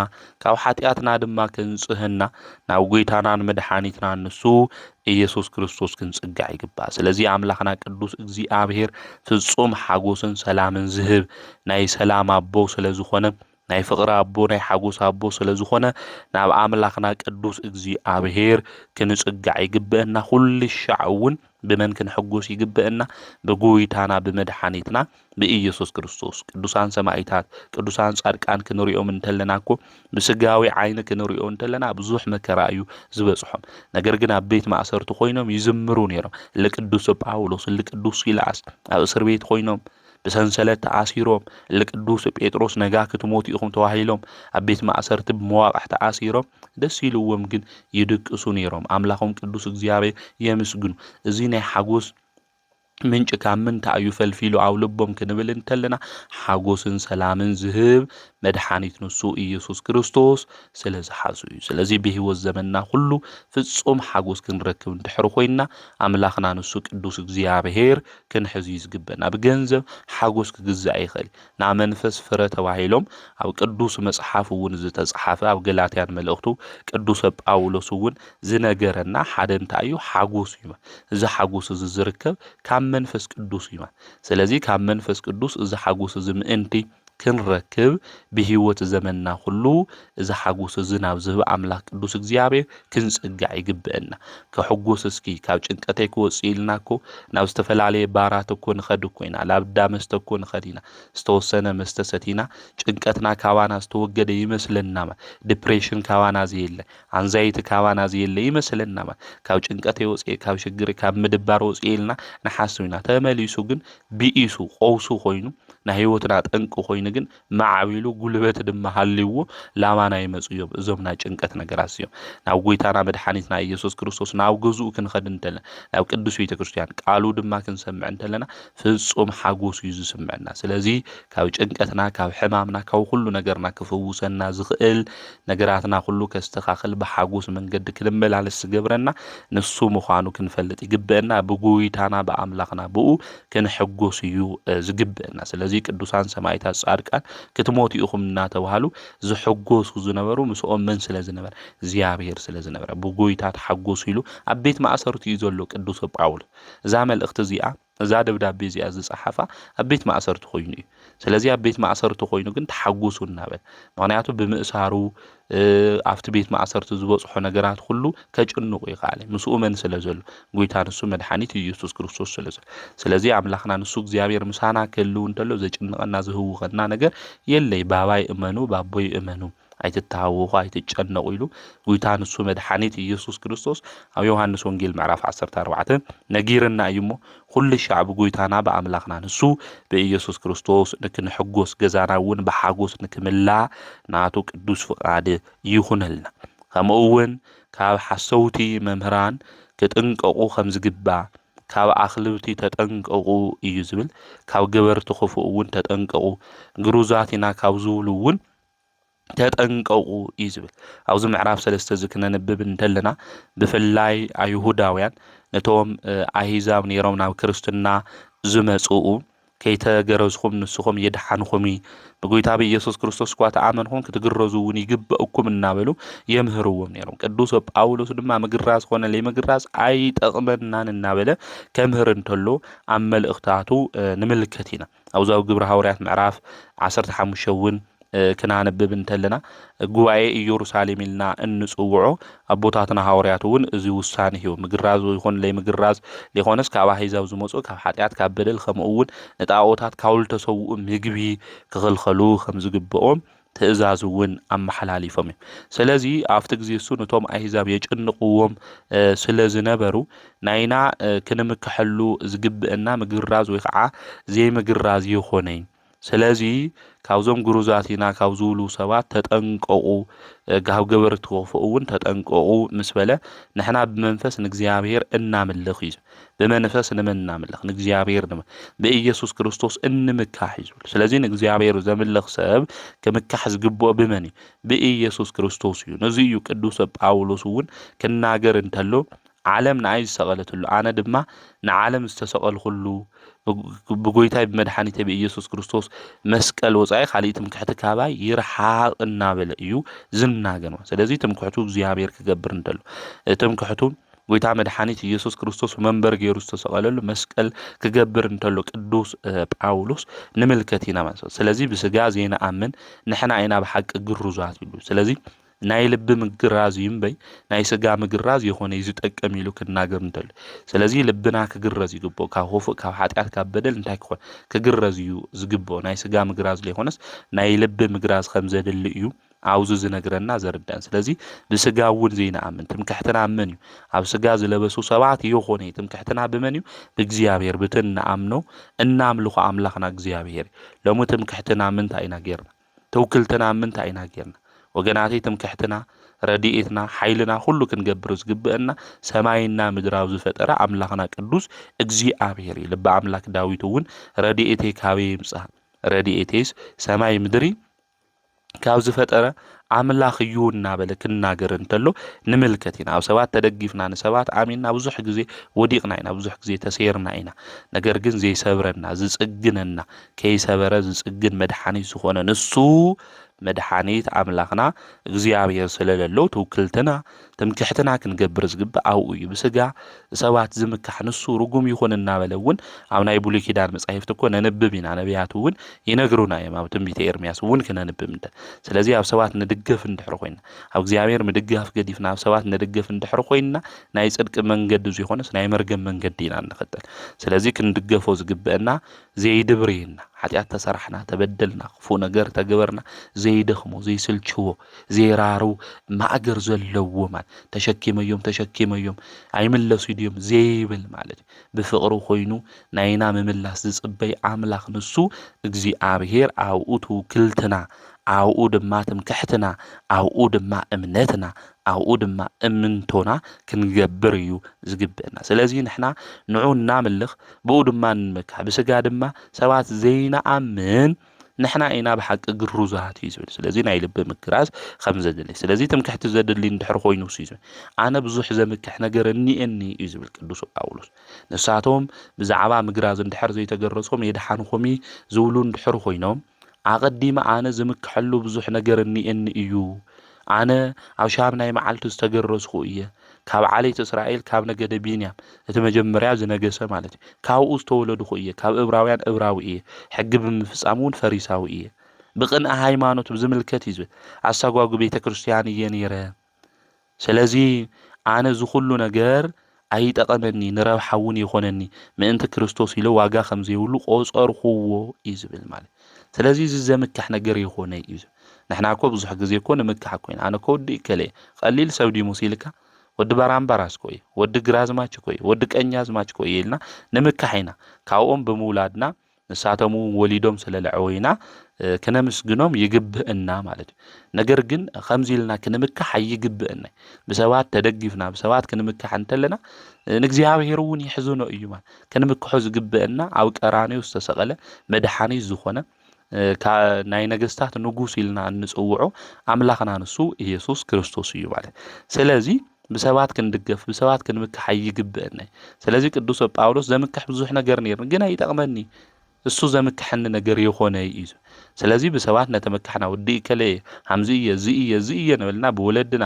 ካብ ኃጢአትና ድማ ክንጽህና ናብ ጎይታናን መድኃኒትና ንሱ ኢየሱስ ክርስቶስ ክንጽጋዕ ይግባእ። ስለዚ ኣምላኽና ቅዱስ እግዚኣብሔር ፍጹም ሓጎስን ሰላምን ዝህብ ናይ ሰላም ኣቦ ስለ ዝኾነ ናይ ፍቕሪ ኣቦ ናይ ሓጎስ ኣቦ ስለ ዝኾነ ናብ ኣምላኽና ቅዱስ እግዚኣብሔር ክንጽጋዕ ይግብአና። ኩሉ ሻዕ እውን ብመን ክንሕጎስ ይግብአና? ብጎይታና ብመድኃኒትና ብኢየሱስ ክርስቶስ። ቅዱሳን ሰማዕታት ቅዱሳን ጻድቃን ክንሪኦም እንተለና እኮ ብስጋዊ ዓይኒ ክንሪኦ እንተለና ብዙሕ መከራ እዩ ዝበጽሖም። ነገር ግን ኣብ ቤት ማእሰርቲ ኮይኖም ይዝምሩ ነይሮም። ለቅዱስ ጳውሎስ ለቅዱስ ሲላስ ኣብ እስር ቤት ኮይኖም ብሰንሰለት ተኣሲሮም ለቅዱስ ጴጥሮስ ነጋ ክትሞቱ ኢኹም ተዋሂሎም ኣብ ቤት ማእሰርቲ ብመዋቕሕ ተኣሲሮም ደስ ኢልዎም ግን ይድቅሱ ነይሮም። ኣምላኾም ቅዱስ እግዚኣብሔር የምስግኑ። እዚ ናይ ሓጎስ ምንጭ ካብ ምንታይ እዩ ፈልፊሉ ኣብ ልቦም ክንብል እንተለና ሓጎስን ሰላምን ዝህብ መድኃኒት ንሱ ኢየሱስ ክርስቶስ ስለ ዝሓዙ እዩ። ስለዚ ብህይወት ዘመንና ሁሉ ፍጹም ሓጎስ ክንረክብ እንድሕር ኮይንና ኣምላኽና ንሱ ቅዱስ እግዚኣብሔር ክንሕዙ ዝግበአና። ብገንዘብ ሓጎስ ክግዛእ ይኽእል። ናብ መንፈስ ፍረ ተባሂሎም ኣብ ቅዱስ መጽሓፍ እውን ዝተጻሓፈ ኣብ ገላትያን መልእኽቱ ቅዱስ ጳውሎስ እውን ዝነገረና ሓደ እንታይ እዩ ሓጎስ እዩ። እዚ ሓጎስ እዚ ዝርከብ ካብ መንፈስ ቅዱስ እዩ። ስለዚ ካብ መንፈስ ቅዱስ እዚ ሓጎስ እዚ ምእንቲ ክንረክብ ብህይወት ዘመንና ሁሉ እዚ ሓጎስ እዚ ናብ ዝህብ ኣምላኽ ቅዱስ እግዚኣብሔር ክንጽጋዕ ይግብአና። ከሕጎስ እስኪ ካብ ጭንቀተይ ክወፅእ ኢልና እኮ ናብ ዝተፈላለየ ባራት እኮ ንኸድ እኮ ኢና። ናብ ዳመስተ እኮ ንኸድ ኢና። ዝተወሰነ መስተ ሰቲና ጭንቀትና ካባና ዝተወገደ ይመስለና። ዲፕሬሽን ካባና ዘየለ አንዛይቲ ካባና ዘየለ ይመስለና። ካብ ጭንቀተይ ወፅእ ካብ ሽግሪ ካብ ምድባር ወፅእ ኢልና ንሓስብ ኢና። ተመሊሱ ግን ብኢሱ ቀውሱ ኮይኑ ናይ ህይወትና ጠንቂ ኮይኑ ግን ማዕቢሉ ጉልበት ድማ ሃልይዎ ላማና ይመፁ እዮም። እዞም ናይ ጭንቀት ነገራት እዮም። ናብ ጎይታና መድኃኒትና ኢየሱስ ክርስቶስ ናብ ገዝኡ ክንኸድ እንተለና ናብ ቅዱስ ቤተ ክርስቲያን ቃሉ ድማ ክንሰምዕ እንተለና ፍጹም ሓጎስ እዩ ዝስምዐና። ስለዚ ካብ ጭንቀትና ካብ ሕማምና ካብ ሁሉ ነገርና ክፍውሰና ዝኽእል ነገራትና ሁሉ ከስተኻኽል ብሓጎስ መንገዲ ክንመላለስ ዝገብረና ንሱ ምዃኑ ክንፈልጥ ይግብአና። ብጎይታና ብኣምላኽና ብኡ ክንሕጎስ እዩ ዝግብአና። ስለዚ ቅዱሳን ሰማዕታት ጻድቃን ክትሞቱ ኢኹም እናተባሃሉ ዝሕጎሱ ዝነበሩ ምስኦም መን ስለ ዝነበረ እግዚኣብሔር ስለ ዝነበረ ብጎይታ ተሓጎሱ ኢሉ ኣብ ቤት ማእሰርቲ እዩ ዘሎ ቅዱስ ጳውሎስ። እዛ መልእኽቲ እዚኣ እዛ ደብዳቤ እዚኣ ዝጸሓፋ ኣብ ቤት ማእሰርቲ ኮይኑ እዩ። ስለዚህ ኣብ ቤት ማእሰርቲ ኮይኑ ግን ተሓጉሱ እናበለ ምክንያቱ ብምእሳሩ ኣብቲ ቤት ማእሰርቲ ዝበፅሖ ነገራት ሁሉ ከጭንቁ ይኻለ ምስኡ መን ስለ ዘሎ ጎይታ ንሱ መድሓኒት ኢየሱስ ክርስቶስ ስለ ዘሎ ስለዚ ኣምላኽና ንሱ እግዚአብሔር ምሳና ክህልው እንተሎ ዘጭንቀና ዝህውኸና ነገር የለይ ባባይ እመኑ ባቦይ እመኑ ኣይትተሃወኹ ኣይትጨነቁ ኢሉ ጎይታ ንሱ መድሓኒት ኢየሱስ ክርስቶስ ኣብ ዮሐንስ ወንጌል ምዕራፍ 14 ነጊርና እዩ እሞ ኩሉ ሻዕብ ጎይታና በኣምላኽና ንሱ በኢየሱስ ክርስቶስ ንክንሕጎስ ገዛና እውን ብሓጎስ ንክምላ ናቱ ቅዱስ ፍቃድ ይኹነልና ከምኡ እውን ካብ ሓሰውቲ መምህራን ክጥንቀቁ ከም ዝግባእ ካብ ኣኽልብቲ ተጠንቀቁ እዩ ዝብል ካብ ገበርቲ ክፉእ እውን ተጠንቀቁ ግሩዛት ኢና ካብ ዝብሉ እውን ተጠንቀቁ እዩ ዝብል ኣብዚ ምዕራፍ 3 ዝክነንብብ እንተለና ብፍላይ ኣይሁዳውያን ነቶም ኣሂዛብ ነይሮም ናብ ክርስትና ዝመጽኡ ከይተገረዝኩም ንስኹም የድሓንኹም ብጎይታ በኢየሱስ ክርስቶስ እኳ ተኣመንኩም ክትግረዙ እውን ይግበአኩም እናበሉ የምህርዎም ነይሮም ቅዱስ ጳውሎስ ድማ ምግራዝ ኮነ ለይምግራዝ ኣይጠቕመናን እናበለ ከምህር እንተሎ ኣብ መልእኽታቱ ንምልከት ኢና ኣብዛው ግብረ ሐዋርያት ምዕራፍ 15 እውን ክናነብብ እንተለና ጉባኤ ኢየሩሳሌም ኢልና እንጽውዖ ኣቦታትና ሐዋርያት እውን እዚ ውሳኔ ሂቦ ምግራዝ ይኹን ለይምግራዝ ሊኾነስ ካብ ኣሂዛብ ዝመጹ ካብ ኃጢአት ካብ በደል ከምኡ እውን ንጣዖታት ካውል ተሰውኡ ምግቢ ክኽልኸሉ ከም ዝግብኦም ትእዛዝ እውን ኣመሓላሊፎም እዮም ስለዚ ኣብቲ ግዜ እሱ ነቶም ኣሂዛብ የጭንቅዎም ስለ ዝነበሩ ናይና ክንምክሐሉ ዝግብአና ምግራዝ ወይ ከዓ ዘይምግራዝ ይኾነይ ስለዚ ካብዞም ግሩዛቲና ካብ ዝብሉ ሰባት ተጠንቀቁ ጋብ ገበርቲ ክፉእ እውን ተጠንቀቁ ምስ በለ ንሕና ብመንፈስ ንእግዚአብሔር እናምልኽ እዩ ብመንፈስ ንመናምልኽ ንእግዚአብሔር በኢየሱስ ክርስቶስ እንምካሕ እዩ ስለዚ ንእግዚአብሔር ዘምልኽ ሰብ ክምካሕ ዝግብኦ ብመን በኢየሱስ ክርስቶስ እዩ ነዚ እዩ ቅዱስ ጳውሎስ እውን ክናገር እንተሎ ዓለም ንኣይ ዝሰቐለትሉ ኣነ ድማ ንዓለም ዝተሰቐልኩሉ ብጎይታይ ብመድሓኒት በኢየሱስ ክርስቶስ መስቀል ወጻኢ ካሊእ ትምክሕቲ ካባይ ይርሓቅ እናበለ እዩ ዝናገር ስለዚ ትምክሕቱ እግዚአብሔር ክገብር እንተሎ ትምክሕቱ ጎይታ መድሓኒት ኢየሱስ ክርስቶስ መንበር ገይሩ ዝተሰቐለሉ መስቀል ክገብር እንተሎ ቅዱስ ጳውሎስ ንምልከት ኢና ማለት ስለዚ ብስጋ ዘይነኣምን ንሕና ኢና ብሓቂ ግሩዛት ይሉ ስለዚ ናይ ልብ ምግራዝ ይምበይ ናይ ስጋ ምግራዝ የሆነ ይዝጠቀም ኢሉ ክናገር እንተሎ ስለዚ ልብና ክግረዝ ይግቦ ካብ ሆፍ ካብ ኃጢአት ካብ በደል እንታይ ክኾን ክግረዝ እዩ ዝግቦ ናይ ስጋ ምግራዝ ለይኾነስ ናይ ልብ ምግራዝ ከም ዘድሊ እዩ ኣውዙ ዝነግረና ዘርዳን ስለዚ ብስጋ እውን ዘይነኣምን ትምክሕትና መን እዩ ኣብ ስጋ ዝለበሱ ሰባት ይኾነ ትምክሕትና ብመን እዩ ብእግዚአብሔር ብትንኣምኖ እናምልኹ ኣምላኽና እግዚአብሔር ሎሙ ትምክሕትና ምንታይ ኢና ጌርና ተውክልትና ምንታይ ኢና ጌርና ወገናተይ ትምክሕትና ረዲኤትና ኃይልና ሁሉ ክንገብር ዝግብአና ሰማይና ምድራው ዝፈጠረ ኣምላኽና ቅዱስ እግዚአብሔር ልበ ኣምላክ ዳዊት እውን ረዲኤተይ ካበይ ይምጽእ ረዲኤተይስ ሰማይ ምድሪ ካብ ዝፈጠረ ኣምላኽ እዩ እናበለ ክናገር እንተሎ ንምልከት ኢና ኣብ ሰባት ተደጊፍና ንሰባት ኣሚንና ብዙሕ ግዜ ወዲቕና ኢና ብዙሕ ግዜ ተሰይርና ኢና ነገር ግን ዘይሰብረና ዝጽግነና ከይሰበረ ዝጽግን መድሓኒት ዝኾነ ንሱ መድሓኒት ኣምላኽና እግዚአብሔር ስለለሎ ተውክልትና ትምክሕትና ክንገብር ዝግብእ ኣብኡ እዩ ብስጋ ሰባት ዝምካሕ ንሱ ርጉም ይኹን እናበለ እውን ኣብ ናይ ብሉይ ኪዳን መጻሕፍቲ እኮ ነንብብ ኢና ነቢያት እውን ይነግሩና እዮም ኣብ ትንቢተ ኤርምያስ እውን ክነንብብ እንተ ስለዚ ኣብ ሰባት ንድገፍ እንድሕር ኮይና ኣብ እግዚአብሔር ምድጋፍ ገዲፍና ኣብ ሰባት ንድገፍ እንድሕር ኮይና ናይ ጽድቂ መንገዲ ዘይኾነስ ናይ መርገም መንገዲ ኢና ንኽተል ስለዚ ክንድገፎ ዝግብአና ዘይድብርየና ኃጢአት ተሰራሕና ተበደልና ክፉእ ነገር ተገበርና ዘይደኽሞ ዘይስልችዎ ዘይራሩ ማእገር ዘለዎ ማለት ተሸኪመዮም ኣይምለሱ ድዮም ዘይብል ማለት ብፍቅሩ ኮይኑ ናይና ምምላስ ዝጽበይ ኣምላኽ ንሱ እግዚአብሔር ኣብኡ ትውክልትና ኣብኡ ድማ ትምክሕትና ኣብኡ ድማ እምነትና ኣብኡ ድማ እምንቶና ክንገብር እዩ ዝግብአና ስለዚ ንሕና ንዑ እናምልኽ ብኡ ድማ ንመካሕ ብስጋ ድማ ሰባት ዘይነኣምን ንሕና ኢና ብሓቂ ግሩዛት እዩ ዝብል ስለዚ ናይ ልቢ ምግራዝ ከም ዘድሊ ስለዚ ትምክሕቲ ዘድሊ እንድሕር ኮይኑ እዩ ኣነ ብዙሕ ዘምክሕ ነገር እኒአኒ እዩ ዝብል ቅዱስ ጳውሎስ ንሳቶም ብዛዕባ ምግራዝ እንድሕር ዘይተገረዝኩም የድሓንኹም ዝብሉ እንድሕር ኮይኖም ኣቐዲመ ኣነ ዝምክሐሉ ብዙሕ ነገር እኒአኒ እዩ ኣነ ኣብ ሻብ ናይ መዓልቲ ዝተገረዝኩ እየ ካብ ዓሌት እስራኤል ካብ ነገደ ቢንያም እቲ መጀመርያ ዝነገሰ ማለት እዩ ካብኡ ዝተወለድኩ እየ ካብ ዕብራውያን ዕብራዊ እየ ሕጊ ብምፍጻም እውን ፈሪሳዊ እየ ብቕንዓ ሃይማኖት ብዝምልከት እዩ ዝብል ኣሳጓጉ ቤተ ክርስቲያን እየ ነይረ ስለዚ ኣነ ዝኩሉ ነገር ኣይጠቐመኒ ንረብሓ እውን ይኾነኒ ምእንቲ ክርስቶስ ኢለ ዋጋ ከም ዘይብሉ ቆጸርኹዎ እዩ ዝብል ማለት ስለዚ እዚ ዘምካሕ ነገር ይኾነ እዩ ንሕና እኮ ብዙሕ ግዜ እኮ ንምካሕ ኮይና ኣነ እኮ ወዲ እከለ ቀሊል ሰብ ዲሙስ ኢልካ ወዲ ባራምባራስ ኮይ ወዲ ግራዝማች ኮይ ወዲ ቀኛዝማች ኮይ ኢልና ንምካሕ ኢና ካብኦም ብምውላድና ንሳቶም ወሊዶም ስለለዕወይና ክነምስግኖም ይግብእና ማለት እዩ ነገር ግን ከምዚ ኢልና ክንምካሕ አይግብእና ብሰባት ተደጊፍና ብሰባት ክንምካሕ እንተለና ንእግዚአብሔር እውን ይሕዝኖ እዩ ማለት ክንምክሖ ዝግብእና ኣብ ቀራንዮ ዝተሰቀለ መድሓኒት ዝኾነ ናይ ነገስታት ንጉስ ኢልና እንጽውዖ ኣምላኽና ንሱ ኢየሱስ ክርስቶስ እዩ ማለት ስለዚ ብሰባት ክንድገፍ ብሰባት ክንምካሕ አይግብእና ስለዚ ቅዱስ ጳውሎስ ዘምካሕ ብዙሕ ነገር ነይሩ ግን አይጠቅመኒ እሱ ዘምካሕኒ ነገር ይኾነ እዩ ስለዚ ብሰባት ነተመካሕና ወዲ ከለ hamዚ እየ ነብልና ብወለድና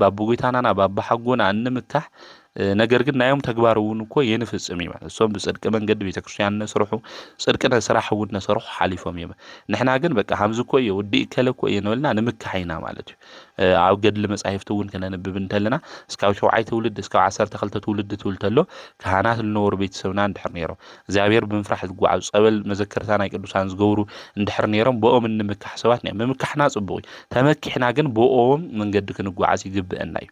ባቡጎይታናና ባባሐጎና እንምካሕ ነገር ግን ናዮም ተግባሩን እኮ የንፍጽም ይማል እሶም በጽድቅ መንገድ ቤተክርስቲያን ነስርሑ ጽድቅነ ስራሕውን ነሰርሑ ሓሊፎም ይማ ንሕና ግን በቃ hamዚ እኮ የወዲ ከለ እኮ የነብልና ንምካሕይና ማለት እዩ ኣብ ገድሊ መጻሕፍቱን ከነንብብ እንተለና እስካብ 7 ትውልድ እስካብ 12 ትውልድ ትውልተሎ ካህናት ልነወሩ ቤተሰብና እንድሕር ነይሮም እግዚአብሔር ብምፍራሕ ዝጓዓዙ ጸበል መዘከርታ ናይ ቅዱሳን ዝገብሩ እንድሕር ነይሮም በኦም እንምካሕ ሰባት ነይ ምምካሕና ጽቡቕ ተመኪሕና ግን በኦም መንገዲ ክንጓዓዝ ይግብአና እዩ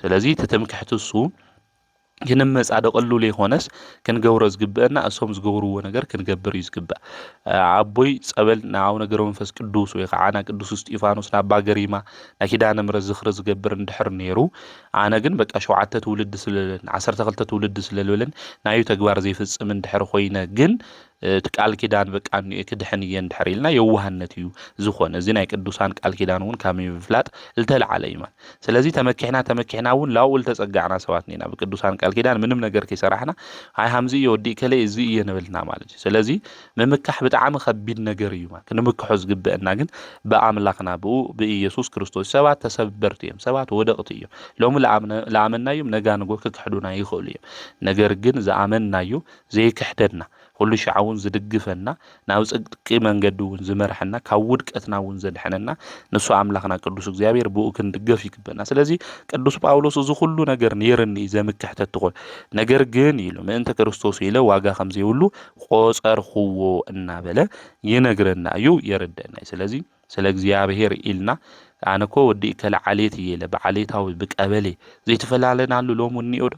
ስለዚ ተተምክሕትሱ ክንመጻደቀሉ ለይኾነስ ክንገብሮ ዝግብአና እሶም ዝገብርዎ ነገር ክንገብር ይዝግባ አቦይ ጸበል ናው ነገር መንፈስ ቅዱስ ወይ ከዓና ቅዱስ እስጢፋኖስ ናባ ገሪማ ናኪዳነ ምሕረት ዝኽሪ ዝገብር እንድሕር ነይሩ ኣነ ግን በቃ 7 ትውልድ ስለለን 12 ትውልድ ስለለን ናዩ ተግባር ዘይፍጽም እንድሕር ኮይነ ግን ቃል ኪዳን በቃ ክድሕን እንድሕር ኢልና የዋህነት እዩ ዝኾነ እዚ ናይ ቅዱሳን ቃል ኪዳን እውን ካም ይፍላጥ ልተልዓለ ይማል ስለዚ ተመኪሕና እውን ላውል ተጸጋዕና ሰባት ነና በቅዱሳን ቃል ኪዳን ምንም ነገር ከይሰራሕና አይ hamዚ ይወዲ ከለ እዚ የነበልና ማለት ስለዚ መምካሕ በጣም ከቢድ ነገር እዩ ማለት ክንምክሖ ዝግብአና ግን በአምላክና በኢየሱስ ክርስቶስ ሰባት ተሰበርት እዮም ሰባት ወደቅት እዮም ሎም ለአመናዮም ነጋንጎ ክክሕዱና ይኽእሉ እዮም ነገር ግን ዘአመናዩ ዘይክሕደና ሁሉ ሻውን ዝድግፈና ናው ጽድቂ መንገዱን ዝመርሐና ካብ ውድቀትናውን ዘድሐነና ንሱ አምላክና ቅዱስ እግዚአብሔር በኡክን ድገፍ ይግበና ስለዚ ቅዱስ ጳውሎስ እዚ ሁሉ ነገር ነይርኒ ዘምክሕተት ትኾን ነገር ግን ኢሉ ምእንተ ክርስቶስ ኢለ ዋጋ ከም ዘይብሉ ቆጸርኹዎ እናበለ ይነግረና እዩ የረደና ስለዚ ስለ እግዚአብሔር ኢልና ኣነኮ ወዲ ከለ ዓሌት ይለ በዓሌታዊ በቀበሌ ዘይተፈላለናሉ ሎሙን ይወድ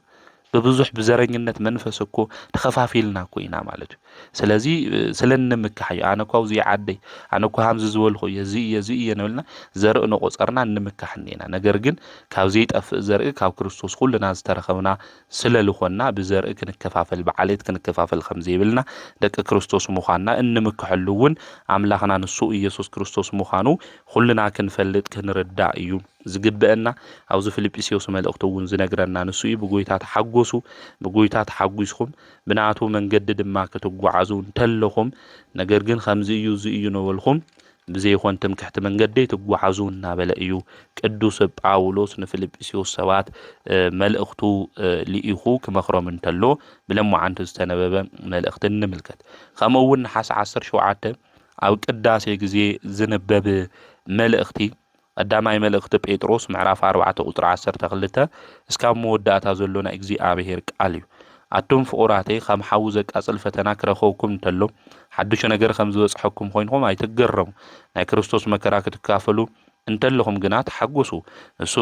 በብዙሕ ብዘረኝነት መንፈስ እኮ ተኸፋፊልና ኮይና ማለት ስለዚ ስለንምካሕ ኣነኳው እዚ ዓደይ ኣነኳ hamዚ ዝበልኹ የዚ የነብልና ዘርኢ ነቆጸርና እንምካሕኔና ነገር ግን ካብ ዘይጠፍእ ዘርኢ ካብ ክርስቶስ ሁሉና ዝተረኸብና ስለልኾና ብዘርኢ ክንከፋፈል በዓሌት ክንከፋፈል ከም ዘይብልና ደቂ ክርስቶስ ምዃንና እንምካሕሉውን ኣምላኽና ንሱ ኢየሱስ ክርስቶስ ምዃኑ ሁሉና ክንፈልጥ ክንርዳእ እዩ ዝግበአና አውዝ ፊልጵስዩስ መልእክቱን ዝነግረና ንሱ ይብጎይታ ተሐጎሱ በጎይታ ተሐጉስኩም ብናቱ መንገድ ድማ ከተጓዓዙ እንተለኹም ነገር ግን ከምዚ እዩ ነውልኹም ብዘይኾን ትምክሕቲ መንገድ ተጓዓዙና በለ እዩ ቅዱስ ጳውሎስ ንፊልጵስዩስ ሰባት መልእክቱ ሊኢኹ ከመኽሮም እንተሎ ብለምዓንተ ዝተነበበ መልእክት እንምልከት ከምኡውን ሓስ 17 ኣብ ቅዳሴ ግዜ ዝነበብ መልእክቲ ቀዳማይ መልእክቲ ጴጥሮስ ምዕራፍ 4 ቁጥር 12 እስካብ መወዳእታ ዘሎና እግዚአብሔር ቃል እዩ ኣቱም ፍቁራተይ ከም ሓው ዘቃጽል ፈተና ክረኸውኩም እንተሎ ሓድሽ ነገር ከም ዝበጽሐኩም ኮይንኩም ኣይትገረሙ ናይ ክርስቶስ መከራ ክትካፈሉ እንተለኹም ግና ተሐጎሱ እሱ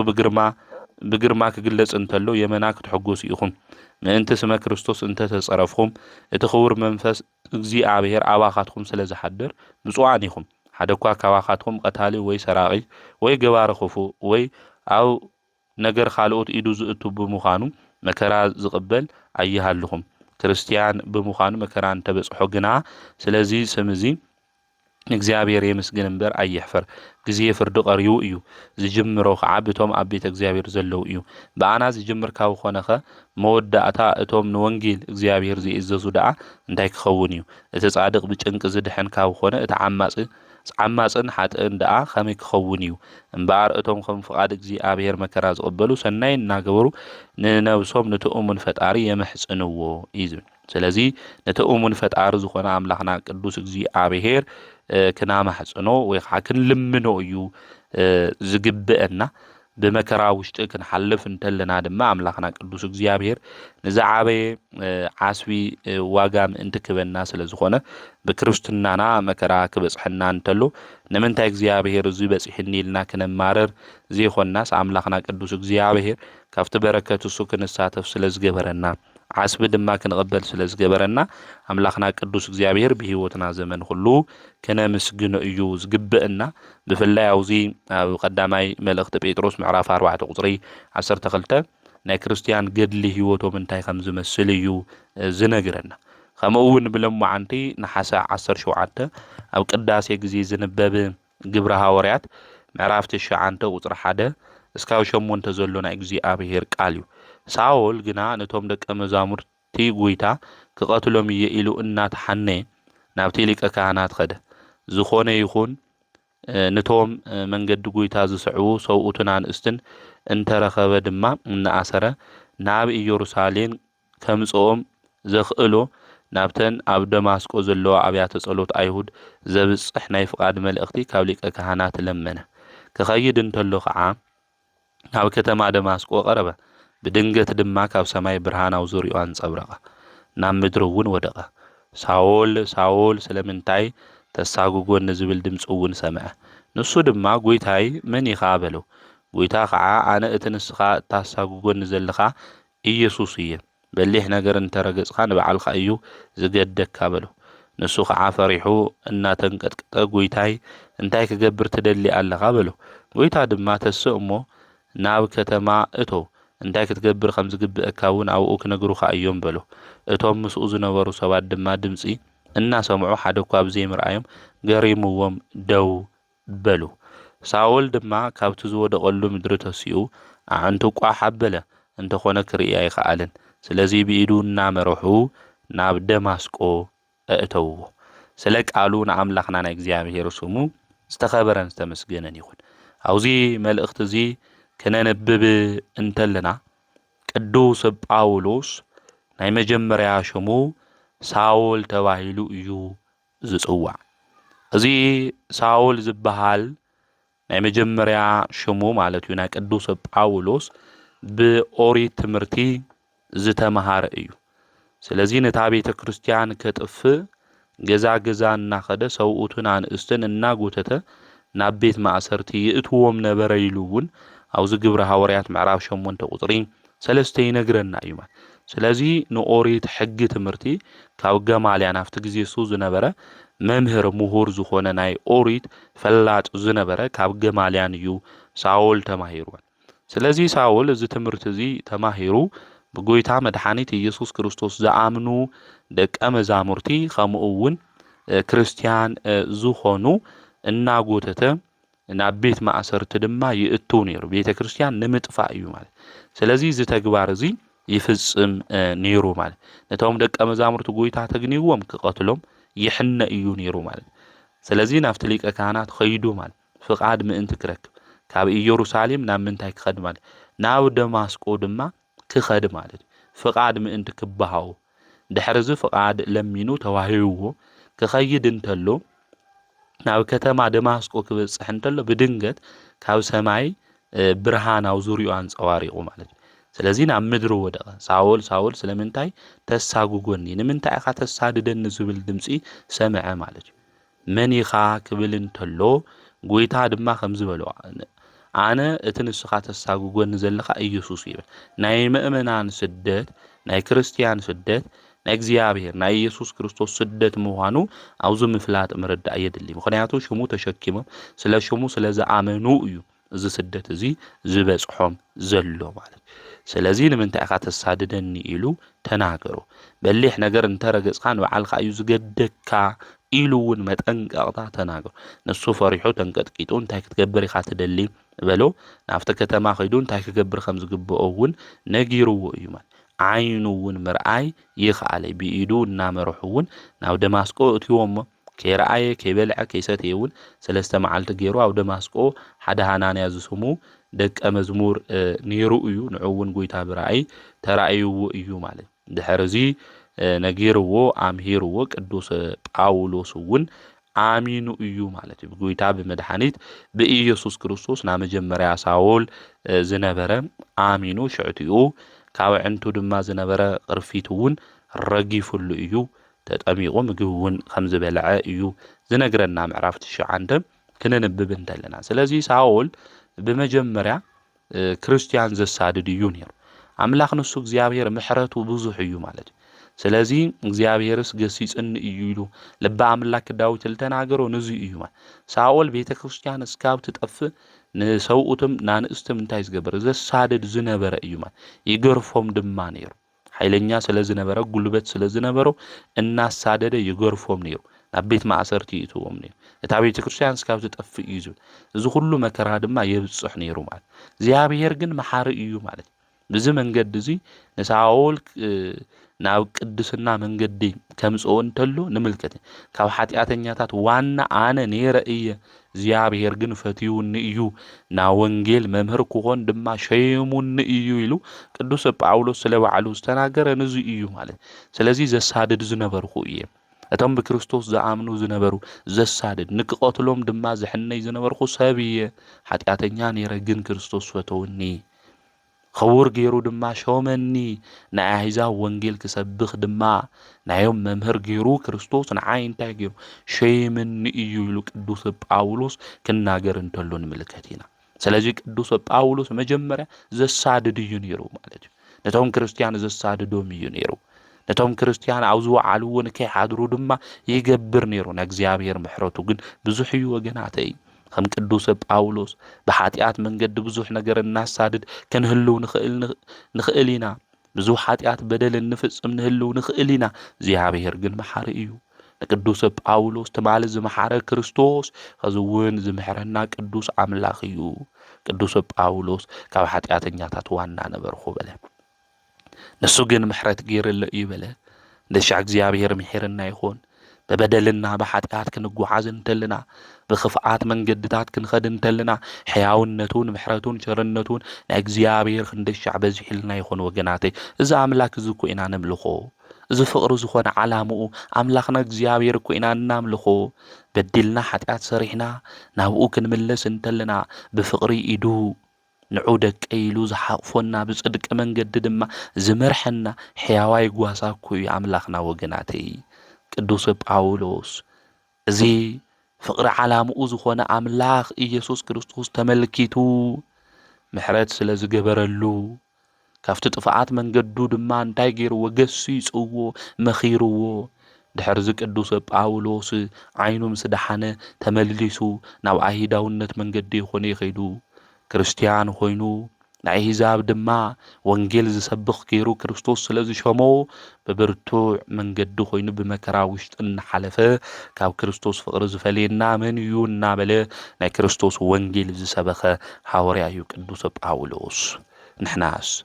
ብግርማ ክግለጽ እንተሎ የመና ክትሐጎሱ ኢኹም ምእንቲ ስመ ክርስቶስ እንተ ተጸረፍኩም እቲ ክቡር መንፈስ እግዚአብሔር ኣባኻትኩም ስለ ዝሓድር ብፁዓን ኢኹም ሓደኳ ካባኻትኩም ቀታሊ ወይ ሰራቂ ወይ ገባረ ኸፉ ወይ አው ነገር ካልኦት ኢዱ ዝእቱ ብምዃኑ መከራ ዝቅበል ኣይሃልኹም ክርስቲያን ብምዃኑ መከራ እንተበጽሖ ግና ስለዚ ስምዚ እግዚአብሔር የመስግን እምበር ኣይሕፈር ግዜ ፍርድ ቀሪዩ እዩ ዝጅምሮ ከዓብቶም ኣብ ቤተ እግዚአብሔር ዘለው እዩ በአና ዝጅምር ካብ ኾነኸ መወዳእታ እቶም ንወንጌል እግዚአብሔር ዝእዘዙ ደኣ እንታይ ክኸውን እዩ እቲ ጻድቅ ብጭንቅ ዝድሕን ካብ ኾነ እቲ ዓማጽ ዓማጽን ሓጥእን ደኣ ከመይ ክኸውን እዩ እምበኣር እቶም ከም ፍቓድ እግዚኣብሔር መከራ ዝቕበሉ ሰናይ እናገበሩ ንነብሶም ነቲ እሙን ፈጣሪ የመሕጽንዎ እዩ ዝብል። ስለዚ ነቲ እሙን ፈጣሪ ዝኾነ ኣምላኽና ቅዱስ እግዚኣብሔር ክናማሕጽኖ ወይ ከዓ ክንልምኖ እዩ ዝግብአና። ብመከራ ውሽጢ ክንሓልፍ እንተለና ድማ ኣምላኽና ቅዱስ እግዚኣብሔር ንዝዓበየ ዓስቢ ዋጋ ምእንቲ ክበና ስለ ዝኾነ ብክርስትናና መከራ ክበጽሐና እንተሎ ንምንታይ እግዚኣብሔር እዚ በጺሕኒ ኢልና ክነማረር ዘይኾናስ ኣምላኽና ቅዱስ እግዚኣብሔር ካብቲ በረከት እሱ ክንሳተፍ ስለ ዝገበረና ዓስቢ ድማ ክንቕበል ስለ ዝገበረና ኣምላኽና ቅዱስ እግዚኣብሔር ብሂወትና ዘመን ኩሉ ከነምስግኖ እዩ ዝግብአና። ብፍላይ ኣብዚ ኣብ ቀዳማይ መልእኽቲ ጴጥሮስ ምዕራፍ 4 ቁጽሪ 12 ናይ ክርስቲያን ገድሊ ሂወቶም እንታይ ከም ዝመስል እዩ ዝነግረና። ከምኡ እውን ብሎማዓንቲ ነሓሰ 17 ኣብ ቅዳሴ ግዜ ዝንበብ ግብረ ሐዋርያት ምዕራፍ 9 ቁጽሪ 1 እስካብ 8 ዘሎ ናይ እግዚኣብሔር ቃል እዩ። ሳኦል ግና ነቶም ደቀ መዛሙርቲ ጎይታ ክቐትሎም እየ ኢሉ እናተሓነየ ናብቲ ሊቀ ካህናት ኸደ። ዝኾነ ይኹን ነቶም መንገዲ ጎይታ ዝስዕቡ ሰብኡትን ኣንስትን እንተረኸበ ድማ እናኣሰረ ናብ ኢየሩሳሌም ከምጽኦም ዘኽእሎ ናብተን ኣብ ደማስቆ ዘለዋ ኣብያተ ጸሎት ኣይሁድ ዘብጽሕ ናይ ፍቓድ መልእኽቲ ካብ ሊቀ ካህናት ለመነ። ክኸይድ እንተሎ ከዓ ናብ ከተማ ደማስቆ ቀረበ። ብድንገት ድማ ካብ ሰማይ ብርሃን ኣውፂኡ አንጸብረቐ፣ ናብ ምድሪ እውን ወደቐ። ሳኦል ሳኦል ስለምንታይ ተሳጉጎኒ ዝብል ድምፂ እውን ሰምዐ። ንሱ ድማ ጎይታይ መን ኢኻ በለው። ጎይታ ከዓ ኣነ እቲ ንስኻ እታሳጉጎኒ ዘለኻ ኢየሱስ እየ። በሊሕ ነገር እንተረገጽካ ንበዓልካ እዩ ዝገደካ በለው። ንሱ ከዓ ፈሪሑ እናተንቀጥቅጠ ጎይታይ እንታይ ክገብር ትደሊ ኣለኻ በለው። ጎይታ ድማ ተስእ እሞ ናብ ከተማ እቶ እንታይ ክትገብር ከም ዝግብአካ እውን ኣብኡ ክነግሩኻ እዮም በለው። እቶም ምስኡ ዝነበሩ ሰባት ድማ ድምፂ እናሰምዑ ሓደ እኳ ብዘይምርኣዮም ገሪምዎም ደው በሉ። ሳኦል ድማ ካብቲ ዝወደቐሉ ምድሪ ተሲኡ ኣዕንቱ ቋሕ ኣበለ፣ እንተኾነ ክርእዮ ኣይከኣልን። ስለዚ ብኢዱ እናመርሑ ናብ ደማስቆ እእተውዎ። ስለ ቃሉ ንኣምላኽና ናይ እግዚኣብሔር ስሙ ዝተኸበረን ዝተመስገነን ይኹን። ኣብዚ መልእኽቲ እዚ ክነነብብ እንተለና ቅዱስ ጳውሎስ ናይ መጀመርያ ሽሙ ሳኦል ተባሂሉ እዩ ዝጽዋዕ። እዚ ሳኦል ዝበሃል ናይ መጀመርያ ሽሙ ማለት እዩ ናይ ቅዱስ ጳውሎስ ብኦሪት ትምህርቲ ዝተምሃረ እዩ። ስለዚ ነታ ቤተ ክርስቲያን ከጥፍእ ገዛ ገዛ እናኸደ ሰብኡትን ኣንእስትን እናጎተተ ናብ ቤት ማእሰርቲ ይእትዎም ነበረ ኢሉ እውን ኣብዚ ግብረ ሐዋርያት ምዕራፍ 8 ቁጽሪ 3 ይነግረና እዩ ማለት። ስለዚ ንኦሪት ሕጊ ትምህርቲ ካብ ገማልያን ኣብቲ ግዜ እሱ ዝነበረ መምህር ምሁር ዝኾነ ናይ ኦሪት ፈላጭ ዝነበረ ካብ ገማልያን እዩ ሳኦል ተማሂሩን። ስለዚ ሳኦል እዚ ትምህርቲ እዚ ተማሂሩ ብጎይታ መድኃኒት ኢየሱስ ክርስቶስ ዝኣምኑ ደቀ መዛሙርቲ ከምኡ እውን ክርስቲያን ዝኾኑ እናጎተተ ናብ ቤት ማእሰርቲ ድማ ይእቱ ነይሩ። ቤተ ክርስቲያን ንምጥፋእ እዩ ማለት። ስለዚ እዚ ተግባር እዚ ይፍጽም ነይሩ ማለት። ነቶም ደቀ መዛሙርቲ ጎይታ ተግኒዎም ክቐትሎም ይሕነ እዩ ነይሩ ማለት። ስለዚ ናብቲ ሊቀ ካህናት ኸይዱ ማለት ፍቓድ ምእንቲ ክረክብ ካብ ኢየሩሳሌም ናብ ምንታይ ክኸድ ማለት ናብ ደማስቆ ድማ ክኸድ ማለት ፍቓድ ምእንቲ ክበሃው ድሕሪዚ ፍቓድ ለሚኑ ተዋሂብዎ ክኸይድ እንተሎ ናብ ከተማ ደማስቆ ክበጽሕ እንተሎ ብድንገት ካብ ሰማይ ብርሃን ኣውፂኡ አንጸባሪቑ ማለት። ስለዚ ናብ ምድሪ ወደቐ። ሳኦል ሳኦል ስለምንታይ ተሳጉጎኒ ንምንታይ ኢኻ ተሳድደኒ ዝብል ድምፂ ሰምዐ ማለት እዩ። መን ኢኻ ክብል እንተሎ ጎይታ ድማ ከም ዝበሎ ኣነ እቲ ንስኻ ተሳጉጎኒ ዘለኻ ኢየሱስ ይብል። ናይ ምእመናን ስደት ናይ ክርስቲያን ስደት ናይ እግዚኣብሔር ናይ ኢየሱስ ክርስቶስ ስደት ምዃኑ ኣብዚ ምፍላጥ ምርዳእ የድሊ። ምክንያቱ ሽሙ ተሸኪሞም ስለ ሽሙ ስለ ዝኣመኑ እዩ እዚ ስደት እዚ ዝበጽሖም ዘሎ ማለት። ስለዚ ንምንታይ ኢኻ ተሳድደኒ ኢሉ ተናገሩ። በሊሕ ነገር እንተረገጽካ ንበዓልካ እዩ ዝገደካ ኢሉ እውን መጠንቀቕታ ተናገሩ። ንሱ ፈሪሑ ተንቀጥቂጡ እንታይ ክትገብር ኢኻ ትደሊ በሎ። ናብቲ ከተማ ኸይዱ እንታይ ክገብር ከም ዝግብኦ እውን ነጊርዎ እዩ ማለት። ዓይኑ እውን ምርኣይ ይኽኣለ ብኢዱ እናመርሑ እውን ናብ ደማስቆ እትይዎሞ كيرأي كيبلع كيستيون سلسته معلت جيرو أو دماسكو حدا هانانيا زسمو دك مزمور نيرو إيو نعون قويتا برأي ترأيو إيو مالي دحرزي نجيرو أمهيرو قدوس باولوس ون آمينو إيو مالتي بقويتا بمدحانيت بإيسوس كريستوس نام جمريا ساول زنبرة آمينو شعتيو كاو عنتو دما زنبرة قرفيتون رقيفو إيو تتأميقو مقوون خمز بلعا إيو زنقرنا معرفت الشعاندم كنا نبب انتلنا سلازي ساول بمجمريا كريستيان زسادد إيو نيرو أملاخ نسو እግዚአብሔር محرتو ብዙሕ እዩ ማለት ስለዚ እግዚአብሔርስ ገሲጽን እዩ ኢሉ ልበ አምላክ ዳዊት ተናገሮ ነዚ እዩ ማለት ሳኦል ቤተክርስቲያን እስካብ ትጠፍ ንሰውኡትም ናንእስትም እንታይ ዝገበር ዘሳደድ ዝነበረ እዩ ማለት ይገርፎም ድማ ነይሩ ኃይለኛ ስለዝነበረ ጉልበት ስለዝነበረ እናሳደደ ይገርፎም ነይሩ ናብ ቤት ማእሰርቲ ይእትዎም ነይሩ እታ ቤተክርስቲያን እስካብ ትጠፍ እዩ እዚ ሁሉ መከራ ድማ የብጽሕ ነይሩ ማለት እግዚአብሔር ግን መሐሪ እዩ ማለት بز منجد زي نساول ناو قدسنا منجدي كمصو انتلو نملكته كاو حاتياتنياتات وانا انا نيرئيه زيابير ግን ፈቲዩን እዩ ና ወንጌል መምህር ኮን ድማ ሸይሙን እዩ ይሉ ቅዱስ ጳውሎስ ስለባዕሉ ዝተናገረ ነዚ እዩ ማለት ስለዚህ ዘሳደድ ዝነበርኩ እየ እቶም በክርስቶስ ዘአምኑ ዝነበሩ ዘሳደድ ንቅቆትሎም ድማ ዝሕነይ ዝነበርኩ ሰብየ ኃጢአተኛ ነይረ ግን ክርስቶስ ፈተውኒ خور جيرو دما شومني ناهيزا وانجيل كسبخ دما نايوم ممهر جيرو كريستوس نعاين تا جيرو شيمن ايو يلو قدوس باولوس كناغر انتلو نملكتينا سلاجي قدوس باولوس مجمرة زسادد ينيرو مالتي نتوم كريستيان زساددوم ينيرو نتوم كريستيان عاوزو علون كي حادرو دما يجبر نيرو ناغزيابير محرتو جن بزحيو وجناتي خم قدوس باولوس بحاتيات منجد بزوح نجر الناس سادد كان هلو نخئلينا بزوح حاتيات بدل النفس من هلو نخئلينا زيابير جن محارئيو قدوس باولوس تمال زمحار كريستوس خزوين زمحرنا قدوس عملاخيو قدوس باولوس كاب حاتيات نياتات وانا نبرخو بله نسو جن محرت غير اللي يبله دشع زيابير محيرنا يخون ببدلنا بحاتيات كنقوعاز انتلنا بخفعات من قدتات كنخد انتلنا حياونتون محرتون شرنتون نأجزيابير خند الشعب زحلنا يخون وقناتي إذا أملاك زكو إنا نملخو إذا فقر زخون علامو أملاكنا أجزيابير كو إنا نملخو بدلنا حاتيات صريحنا ناوؤو كنملس انتلنا بفقري إدو نعودك أيلو زحقفونا بصدق من قد دما زمرحنا حياواي قواساكو أملاكنا وقناتي قدوس باولوس زي فقر علامو زخونه أملاخ إيسوس كريستوس تملكيتو محرت سلاز جبرلو كافت طفعات من قدو دما انتاي غير وغسيص او مخيرو دحرز قدوس باولوس عينو مسدحانه تمليسو ناو ايداونت من قد يخون يخيدو كريستيان خوينو ناي حزاب دما وانجيل زسبخ كيرو كريستوس سلاز شمو ببرتو من قد خوينو بمكرا وشت ان حلفه كاو كريستوس فقر زفلينا من يونا بله ناي كريستوس وانجيل زسبخه حوريايو قدوس باولوس نحناس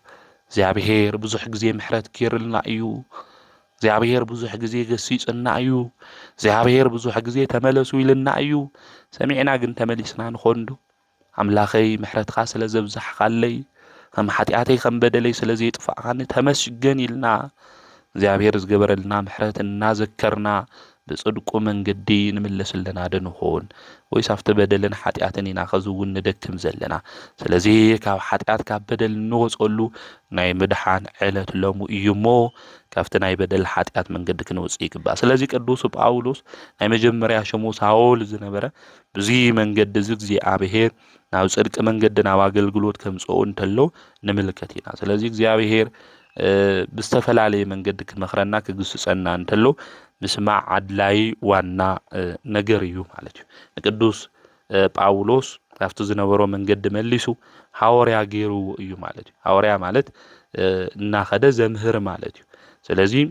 زيابير بزح غزي محرت كيرلنا ايو زيابير بزح غزي غسيصنا ايو زيابير بزح غزي تملسو يلنا ايو سمعنا كن تملسنا نخوندو أملاخي محرت خاص لزبزح خالي هم حتياتي خم بدلي سلزي يطفع خاني تمسجن يلنا زيابير زقبر لنا محرت النازكرنا بصدقو من قدي نملس لنا دنهون ويسافت بدلنا حتياتني ناخذو ندكم زلنا سلزي كاو حتيات كاب بدل نوز قولو ناي مدحان علت لومو إيمو كافت ناي بدل حتيات من قدك نوز إيكبا سلزي قدوس باولوس ناي مجمريا شمو ساول زنبرا بزي من قد زي عبهير ناو صدق من قدنا واغلغلوت كمصو انتلو نملكتينا سلازي እግዚአብሔር بستفلالي من قدك مخرنا كغسصنا انتلو مسمع عدلاي وانا ነገር እዩ ማለት እዩ ቅዱስ ጳውሎስ after ዝነበሮ መንገድ መልሱ ሐዋርያ ገይሩ እዩ ማለት እዩ ሐዋርያ ማለት እና ኸደ ዘምህር ማለት እዩ ስለዚህ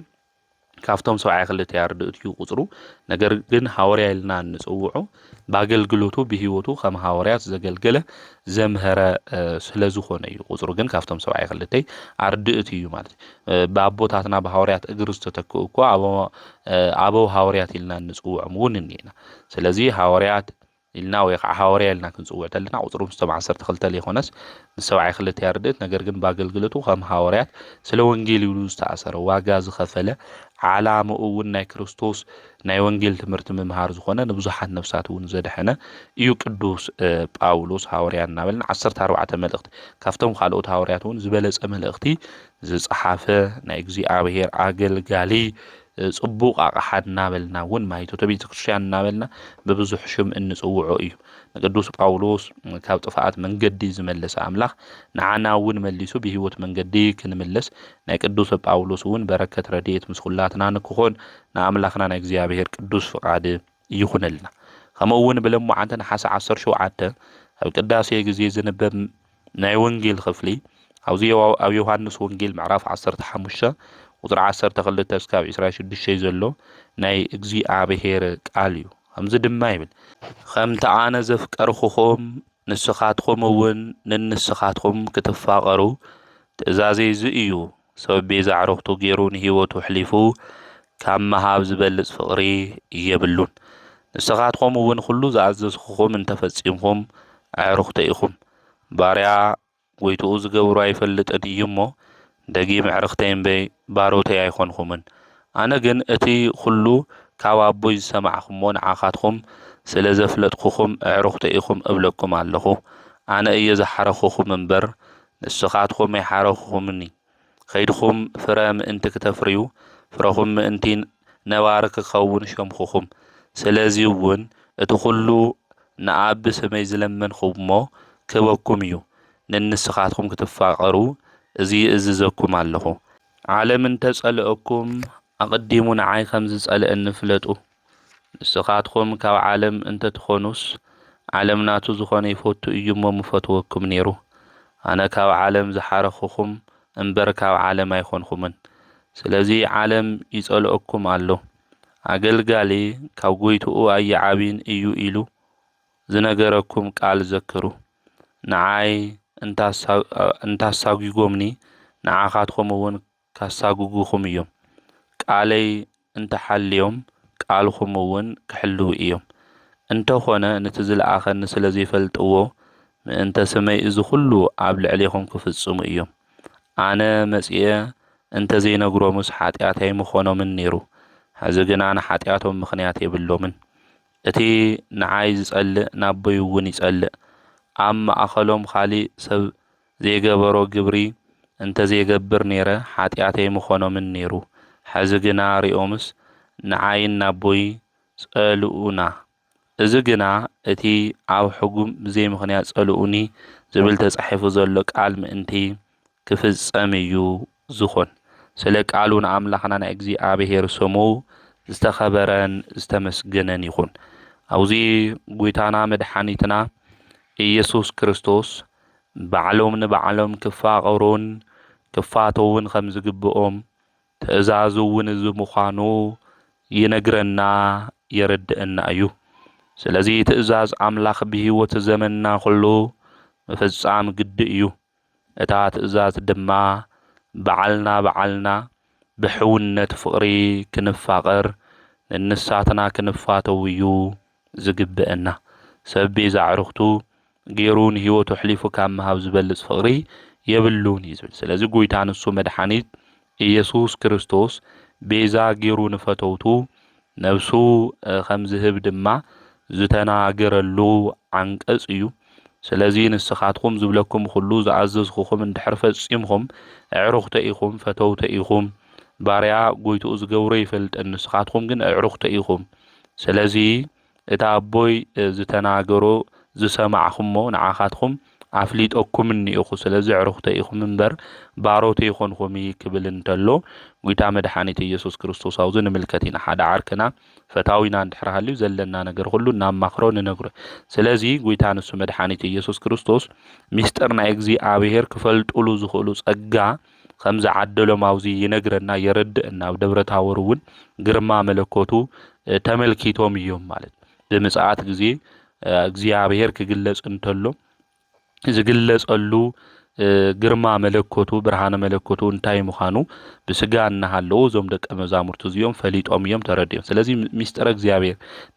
ካፍቶም 70 ክልተ ያርድእት እዩ ቁጽሩ ነገር ግን ሐዋርያ ኢልና እንጽውዖ በአገልግሎቱ በህይወቱ ከም ሐዋርያት ዘገልገለ ዘምሃረ ስለዝኾነ እዩ ቁጽሩ ግን ካፍቶም 70 ክልተ አርድእት እዩ ማለት በአቦታትና በሐዋርያት እግር ዝተተክኡ እኮ አበው ሐዋርያት ኢልና እንጽውዖም እውን እኒና ስለዚ ሐዋርያት ኢልና ወይ ሐዋርያ ኢልና ክንጽውዕ ተለና ቁጽሩ 12 ሊሆነስ 70 ክልተ ያርድእት ነገር ግን በአገልግሎቱ ከም ሐዋርያት ስለ ወንጌል ይሉ ዝተአሰረ ዋጋ ዝኸፈለ ዓላምኡ እውን ናይ ክርስቶስ ናይ ወንጌል ትምህርቲ ምምሃር ዝኾነ ንብዙሓት ነፍሳት እውን ዘድሐነ እዩ ቅዱስ ጳውሎስ ሐዋርያ እናበልና 14 መልእኽቲ ካፍቶም ካልኦት ሐዋርያት እውን ዝበለጸ መልእኽቲ ዝጸሓፈ ናይ እግዚአብሔር አገልጋሊ ጽቡቕ አቕሓ እናበልና እውን ማይቶተ ቤተ ክርስቲያን እናበልና በብዙሕ ሽም እንጽውዖ እዩ ቅዱስ ጳውሎስ ካብ ጥፋት መንገዲ ዝመለሰ አምላኽ ንዓና እውን መሊሱ በህይወት መንገዲ ክንመለስ ናይ ቅዱስ ጳውሎስ እውን በረከት ረድኤት ምስ ኩላትና ንክኾን ንአምላኽና ናይ እግዚአብሔር ቅዱስ ፍቃድ ይኹነልና ከምኡ እውን ብለሙዓንተ ነሓሰ 17 ኣብ ቅዳሴ ግዜ ዝነበብ ናይ ወንጌል ክፍሊ ኣብ ዮሐንስ ወንጌል ምዕራፍ 15 ቁጥር 12 እስካብ 26 ዘሎ ናይ እግዚአብሔር ቃል እዩ ከምዚ ድማ ይብል ከምቲ ኣነ ዘፍቀርኹም ንስኻትኩም እውን ንንስኻትኩም ክትፋቀሩ ትእዛዘይ እዚ እዩ ሰብ ቤዛ ዕረኽቱ ገይሩ ንህይወቱ ሕሊፉ ካብ መሃብ ዝበልጽ ፍቅሪ የብሉን ንስኻትኩም እውን ኩሉ ዝኣዘዝኹም እንተፈጺምኩም ኣዕርኽቲ ኢኹም ባርያ ጎይትኡ ዝገብሩ ኣይፈልጥን እዩ እሞ ደጊም ዕርኽተይ እምበይ ባሮተይ ኣይኮንኹምን ኣነ ግን እቲ ኩሉ ካብ ኣቦይ ዝሰማዕኹሞ ንዓኻትኩም ስለ ዘፍለጥኹም ኣዕርኽቲ ኢኹም እብለኩም ኣለኹ ኣነ እየ ዝሓረኽኹም እምበር ንስኻትኩም ኣይሓረኽኹምኒ ከይድኹም ፍረ ምእንቲ ክተፍርዩ ፍረኹም ምእንቲ ነባሪ ክኸውን ሸምኹኹም ስለዚ እውን እቲ ኩሉ ንኣብ ብስመይ ዝለመንኹሞ ክበኩም እዩ ንንስኻትኩም ክትፋቀሩ እዚ እዝዘኩም ኣለኹ ዓለም እንተጸልአኩም ኣቀዲሙ ንዓይ ከም ዝጸልአኒ ፍለጡ ንስኻትኩም ካብ ዓለም እንተትኾኑስ ዓለም ናቱ ዝኾነ ይፈቱ እዩ እሞ ምፈትወኩም ነይሩ ኣነ ካብ ዓለም ዝሓረኽኹም እምበር ካብ ዓለም ኣይኮንኹምን ስለዚ ዓለም ይጸልአኩም ኣሎ ኣገልጋሊ ካብ ጎይትኡ ኣይዓቢን እዩ ኢሉ ዝነገረኩም ቃል ዘክሩ ንዓይ እንታሳጉጎምኒ ንዓኻትኩም እውን ካሳጉጉኹም እዮም ቃለይ እንተሓልዮም ቃልኹም እውን ክሕልው እዮም እንተኾነ ነቲ ዝለኣኸኒ ስለ ዘይፈልጥዎ ምእንተ ስመይ እዚ ኩሉ ኣብ ልዕሌኹም ክፍጽሙ እዮም ኣነ መጺአ እንተዘይነግሮምስ ኃጢአተይ ምኾኖምን ነይሩ ሕዚ ግና ንኃጢአቶም ምኽንያት የብሎምን እቲ ንዓይ ዝጸልእ ናቦይ እውን ይጸልእ ኣብ ማእኸሎም ካሊእ ሰብ ዘይገበሮ ግብሪ እንተዘይገብር ነይረ ኃጢአተይ ምኾኖምን ነይሩ ሕዚ ግና ሪኦምስ ንዓይን ናቦይ ጸልኡና እዚ ግና እቲ ኣብ ሕጉም ብዘይ ምኽንያት ጸልኡኒ ዝብል ተጻሒፉ ዘሎ ቃል ምእንቲ ክፍጸም እዩ ዝኾን ስለ ቃሉ ንኣምላኽና ናይ እግዚአብሔር ስሙ ዝተኸበረን ዝተመስገነን ይኹን ኣብዚ ጎይታና መድኃኒትና ኢየሱስ ክርስቶስ ባዕሎም ንባዕሎም ክፋቀሩን ክፋተውን ከም ዝግብኦም ትእዛዙ እውን እዚ ምዃኑ ይነግረና የረድአና እዩ ስለዚ ትእዛዝ ኣምላኽ ብህይወት ዘመንና ኩሉ ምፍጻም ግድእ እዩ እታ ትእዛዝ ድማ በዓልና ብሕውነት ፍቅሪ ክንፋቀር ንንሳትና ክንፋተው እዩ ዝግብአና ሰብ ቤዛ ዕርኽቱ ገይሩ ንህይወቱ ሕሊፉ ካብ መሃብ ዝበልጽ ፍቅሪ የብሉን እዩ ዝብል ስለዚ ጎይታ ንሱ መድኃኒት ኢየሱስ ክርስቶስ ቤዛ ገይሩ ንፈተውቱ ነብሱ ከም ዝህብ ድማ ዝተናገረሉ ዓንቀጽ እዩ ስለዚ ንስኻትኩም ዝብለኩም ኩሉ ዝኣዘዝኹም እንድሕር ፈጺምኩም ኣዕርኽቲ ኢኹም ፈተውቲ ኢኹም ባርያ ጎይትኡ ዝገብሮ ይፈልጥን ንስኻትኩም ግን ኣዕርኽቲ ኢኹም ስለዚ እታ ኣቦይ ዝተናገሮ ዝሰማዕኹሞ ንዓኻትኩም ኣፍሊጠኩም እኒኢኹ ስለዚ ኣዕርኽቲ ኢኹም እምበር ባሮት ይኾንኹም ክብል እንተሎ ጎይታ መድኃኒት ኢየሱስ ክርስቶስ ኣብዚ ንምልከት ኢና ሓደ ዓርክና ፈታዊና እንድሕር ሃልዩ ዘለና ነገር ሁሉ እናማኽሮ ንነግሮ ስለዚ ጎይታ ንሱ መድኃኒት ኢየሱስ ክርስቶስ ሚስጥር ናይ እግዚአብሔር ክፈልጡሉ ዝኽእሉ ጸጋ خمز عدلو ماوزي ينقرنا يردنا ودبرة تاورون قرما ملكوتو تملكيتهم يوم مالت بمساعات غزي እግዚአብሔር ክግለጽ እንተሎ ዝግለጽ አሉ ግርማ መለኮቱ ብርሃነ መለኮቱ እንታይ ምዃኑ በስጋና ሃለው ዞም ደቀ መዛሙርቱ ዚዮም ፈሊጦም ዮም ተረድዮም ስለዚህ ሚስጥረ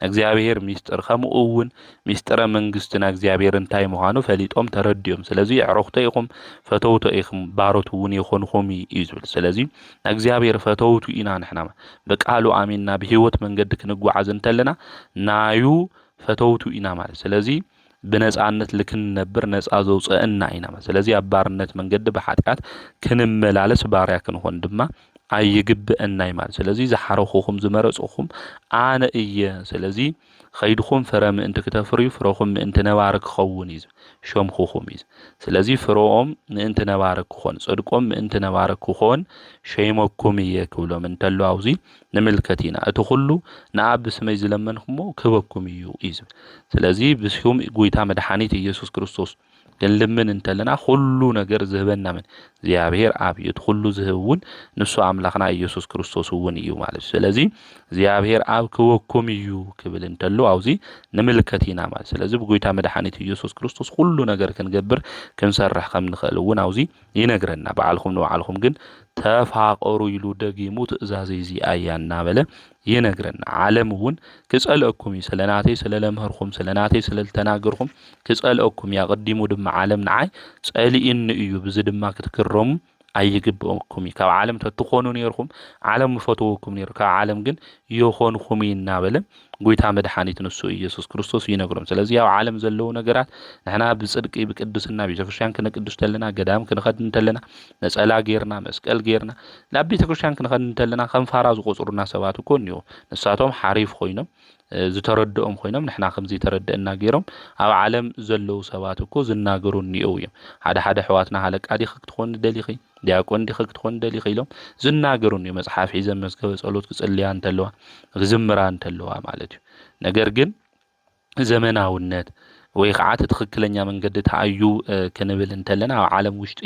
እግዚአብሔር ሚስጥር ከምኡውን ሚስጥረ መንግስትና እግዚአብሔር እንታይ ምዃኑ ፈሊጦም ተረድዮም ስለዚህ ዕሮክተ ይኹም ፈተውተ ይኹም ባሮቱውን ይኾንኹም ይዝብል ስለዚህ እግዚአብሔር ፈተውቱ ኢና ንሕና በቃሉ አሜንና በህይወት መንገድ ክንጓዓዝ እንተለና ናዩ ፈተውቱ ኢና ማለት ስለዚህ بنزعنت لكن نبر نزع زوجنا إنما سلزي أبارنت من جد بحاتات كن ملالس باريكن هون دما أيجب النايمان سلزي زحروخهم زمرسوخهم أنا إيه سلزي خيدخم فرام أنت كتفري فروخم أنت نوارك خونيز شوم خوخميز سلزي فروم أنت نوارك خون صدقهم أنت نوارك خون شيمكم يأكلوا من تلوعزي نملكتنا أتخلوا نعب سميز لمن همو كوكم يؤيز سلزي بسهم قويت عمد حانيت يسوع كريستوس كن لمن انت لنا خلو نجر زهبنا من زيابير عبيد خلو زهون نسو عملقنا يسوع كريستوس ون يو معلش سلازي زيابير عب كوكم يو كبل انت لو عاوزي نملكتينا مال سلازي بقيت عمد حانيت يسوع كريستوس خلو نجر كن جبر كن سرح خم نخلون عاوزي ينجرنا بعلهم نوعلهم جن تفاقروا يلو دقيمو تأزازيزي أيانا بلا ينقرن عالمون كسألكم سلناتي سللمهركم سلناتي سللتناقركم كسألكم يا قديمو دم عالم نعي سألي إن إيو بزد ما كتكرم أيجبكم كاو عالم تتخونون يركم عالم فتوكم يركا عالم جن يخونكم ينابلا قويت عمد حانيت نسو يسوع كريستوس ينقرم سلازي أو عالم زلو نقرات نحنا بصدق بقدس النبي جفشان كنا قدس تلنا قدام كنا خد نتلنا نسألا غيرنا مسكال غيرنا لا بيتكشان كنا خد نتلنا خم فراز قصرنا سواتو كونيو نساتهم حريف خوينم زتردهم خوينم نحنا خمزي تردنا غيرهم أو عالم زلو سواتو كو زناقرون نيويم هذا حواتنا هلك أدي خك تخون دليخي دياكون دي خك تخون دليخي لهم زناقرون مصحف حزم مسكو صلوت كصليان تلوا زمران تلوا مالتي ነገር ግን ዘመናውነት ወይ ኸዓት ትክክለኛ መንገድ ታዩ ከነብል እንተለና ኣብ ዓለም ውሽጢ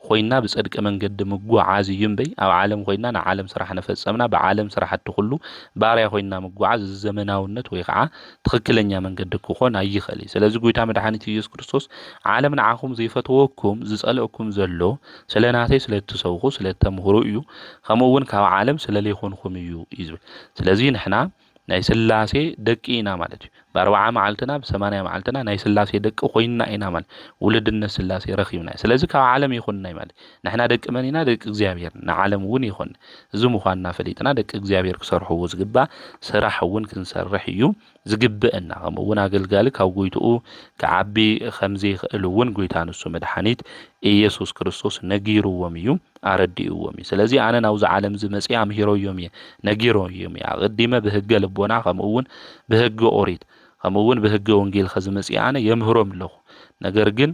ኮይና በጽድቅ መንገድ መጓዓዝ ይምበይ ኣብ ዓለም ኮይና ና ዓለም ስራሕ ነፈጸምና በዓለም ስራሕቲ ሁሉ ባሪያ ኮይና መጓዓዝ ዘመናውነት ወይ ኸዓ ትክክለኛ መንገድ ክኾን ኣይኽእል ስለዚህ ጎይታ መድኃኒት ኢየሱስ ክርስቶስ ዓለም ንዓኹም ዘይፈትወኩም ዝጸልአኩም ዘሎ ስለናተይ ስለትሰውኹ ስለተምህሩ እዩ ከምኡውን ካብ ዓለም ስለለይኾንኩም እዩ ይዝብል ስለዚህ ንሕና ናይ ስላሴ ደቂና ማለት እዩ በ40 መዓልትና በ80 መዓልትና ናይ ስላሴ ደቂ ኮይና ኢና ማለት ውልድነት ስላሴ ረኺብና ስለዚህ ካብ ዓለም ይኹንና ማለት ንሕና ደቂ መንና ደቂ እግዚአብሔር ንዓለም እውን ይኹን እዚ ምዃንና ፈሊጥና ደቂ እግዚአብሔር ክሰርሕዎ ዝግባ ስራሕ እውን ክንሰርሕ እዩ ዝግብአና ከምኡውን ኣገልጋሊ ካብ ጎይትኡ ከዓቢ ከምዚ ይኽእል እውን ጎይታ ንሱ መድኃኒት ኢየሱስ ክርስቶስ ነጊርዎም እዩ ኣረዲእዎም እዩ ስለዚህ ኣነ ናብዚ ዓለም ዝመጽእ ኣምሂሮዮም እየ ነጊሮዮም እየ ኣቐዲመ ብህገ ልቦና ከምኡውን ብህገ ኦሪት ከምኡውን ብህገ ወንጌል ከዝመጽእ ኣነ የምህሮም ኣለኹ ነገር ግን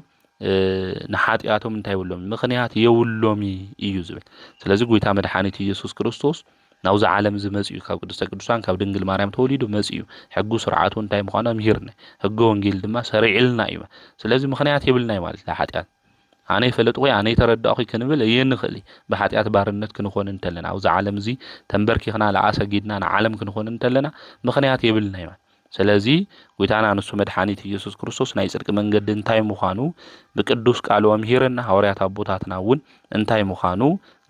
ንሓጢኣቶም እንታይ ይብሎም ምኽንያት የውሎም እዩ ዝብል ስለዚህ ጎይታ መድኃኒት ኢየሱስ ክርስቶስ ናብዚ ዓለም ዝመጽእ ካብ ቅድስተ ቅዱሳን ካብ ድንግል ማርያም ተወሊዱ መጽእ ሕጉ ስርዓቱ እንታይ ምዃኑ ምሂርና ሕገ ወንጌል ድማ ሰሪዕልና እዩ ስለዚህ ምኽንያት የብልና ማለት ለሓጢኣት ኣነ ይፈለጥ ወይ ኣነ ተረዳእኹ ክንብል የንኽእል በሓጢኣት ባርነት ክንኾን እንተለና ኣብዛ ዓለም እዚ ተንበርኪኽና ለኣሰጊድና ንዓለም ክንኾን እንተለና ምኽንያት የብልና እዩ ስለዚህ ጎይታና ንሱ መድኃኒት ኢየሱስ ክርስቶስ ናይ ጽድቅ መንገድ እንታይ ምዃኑ ብቅዱስ ቃሉ ኣምሂርና ሐዋርያት ኣቦታትና እውን እንታይ ምዃኑ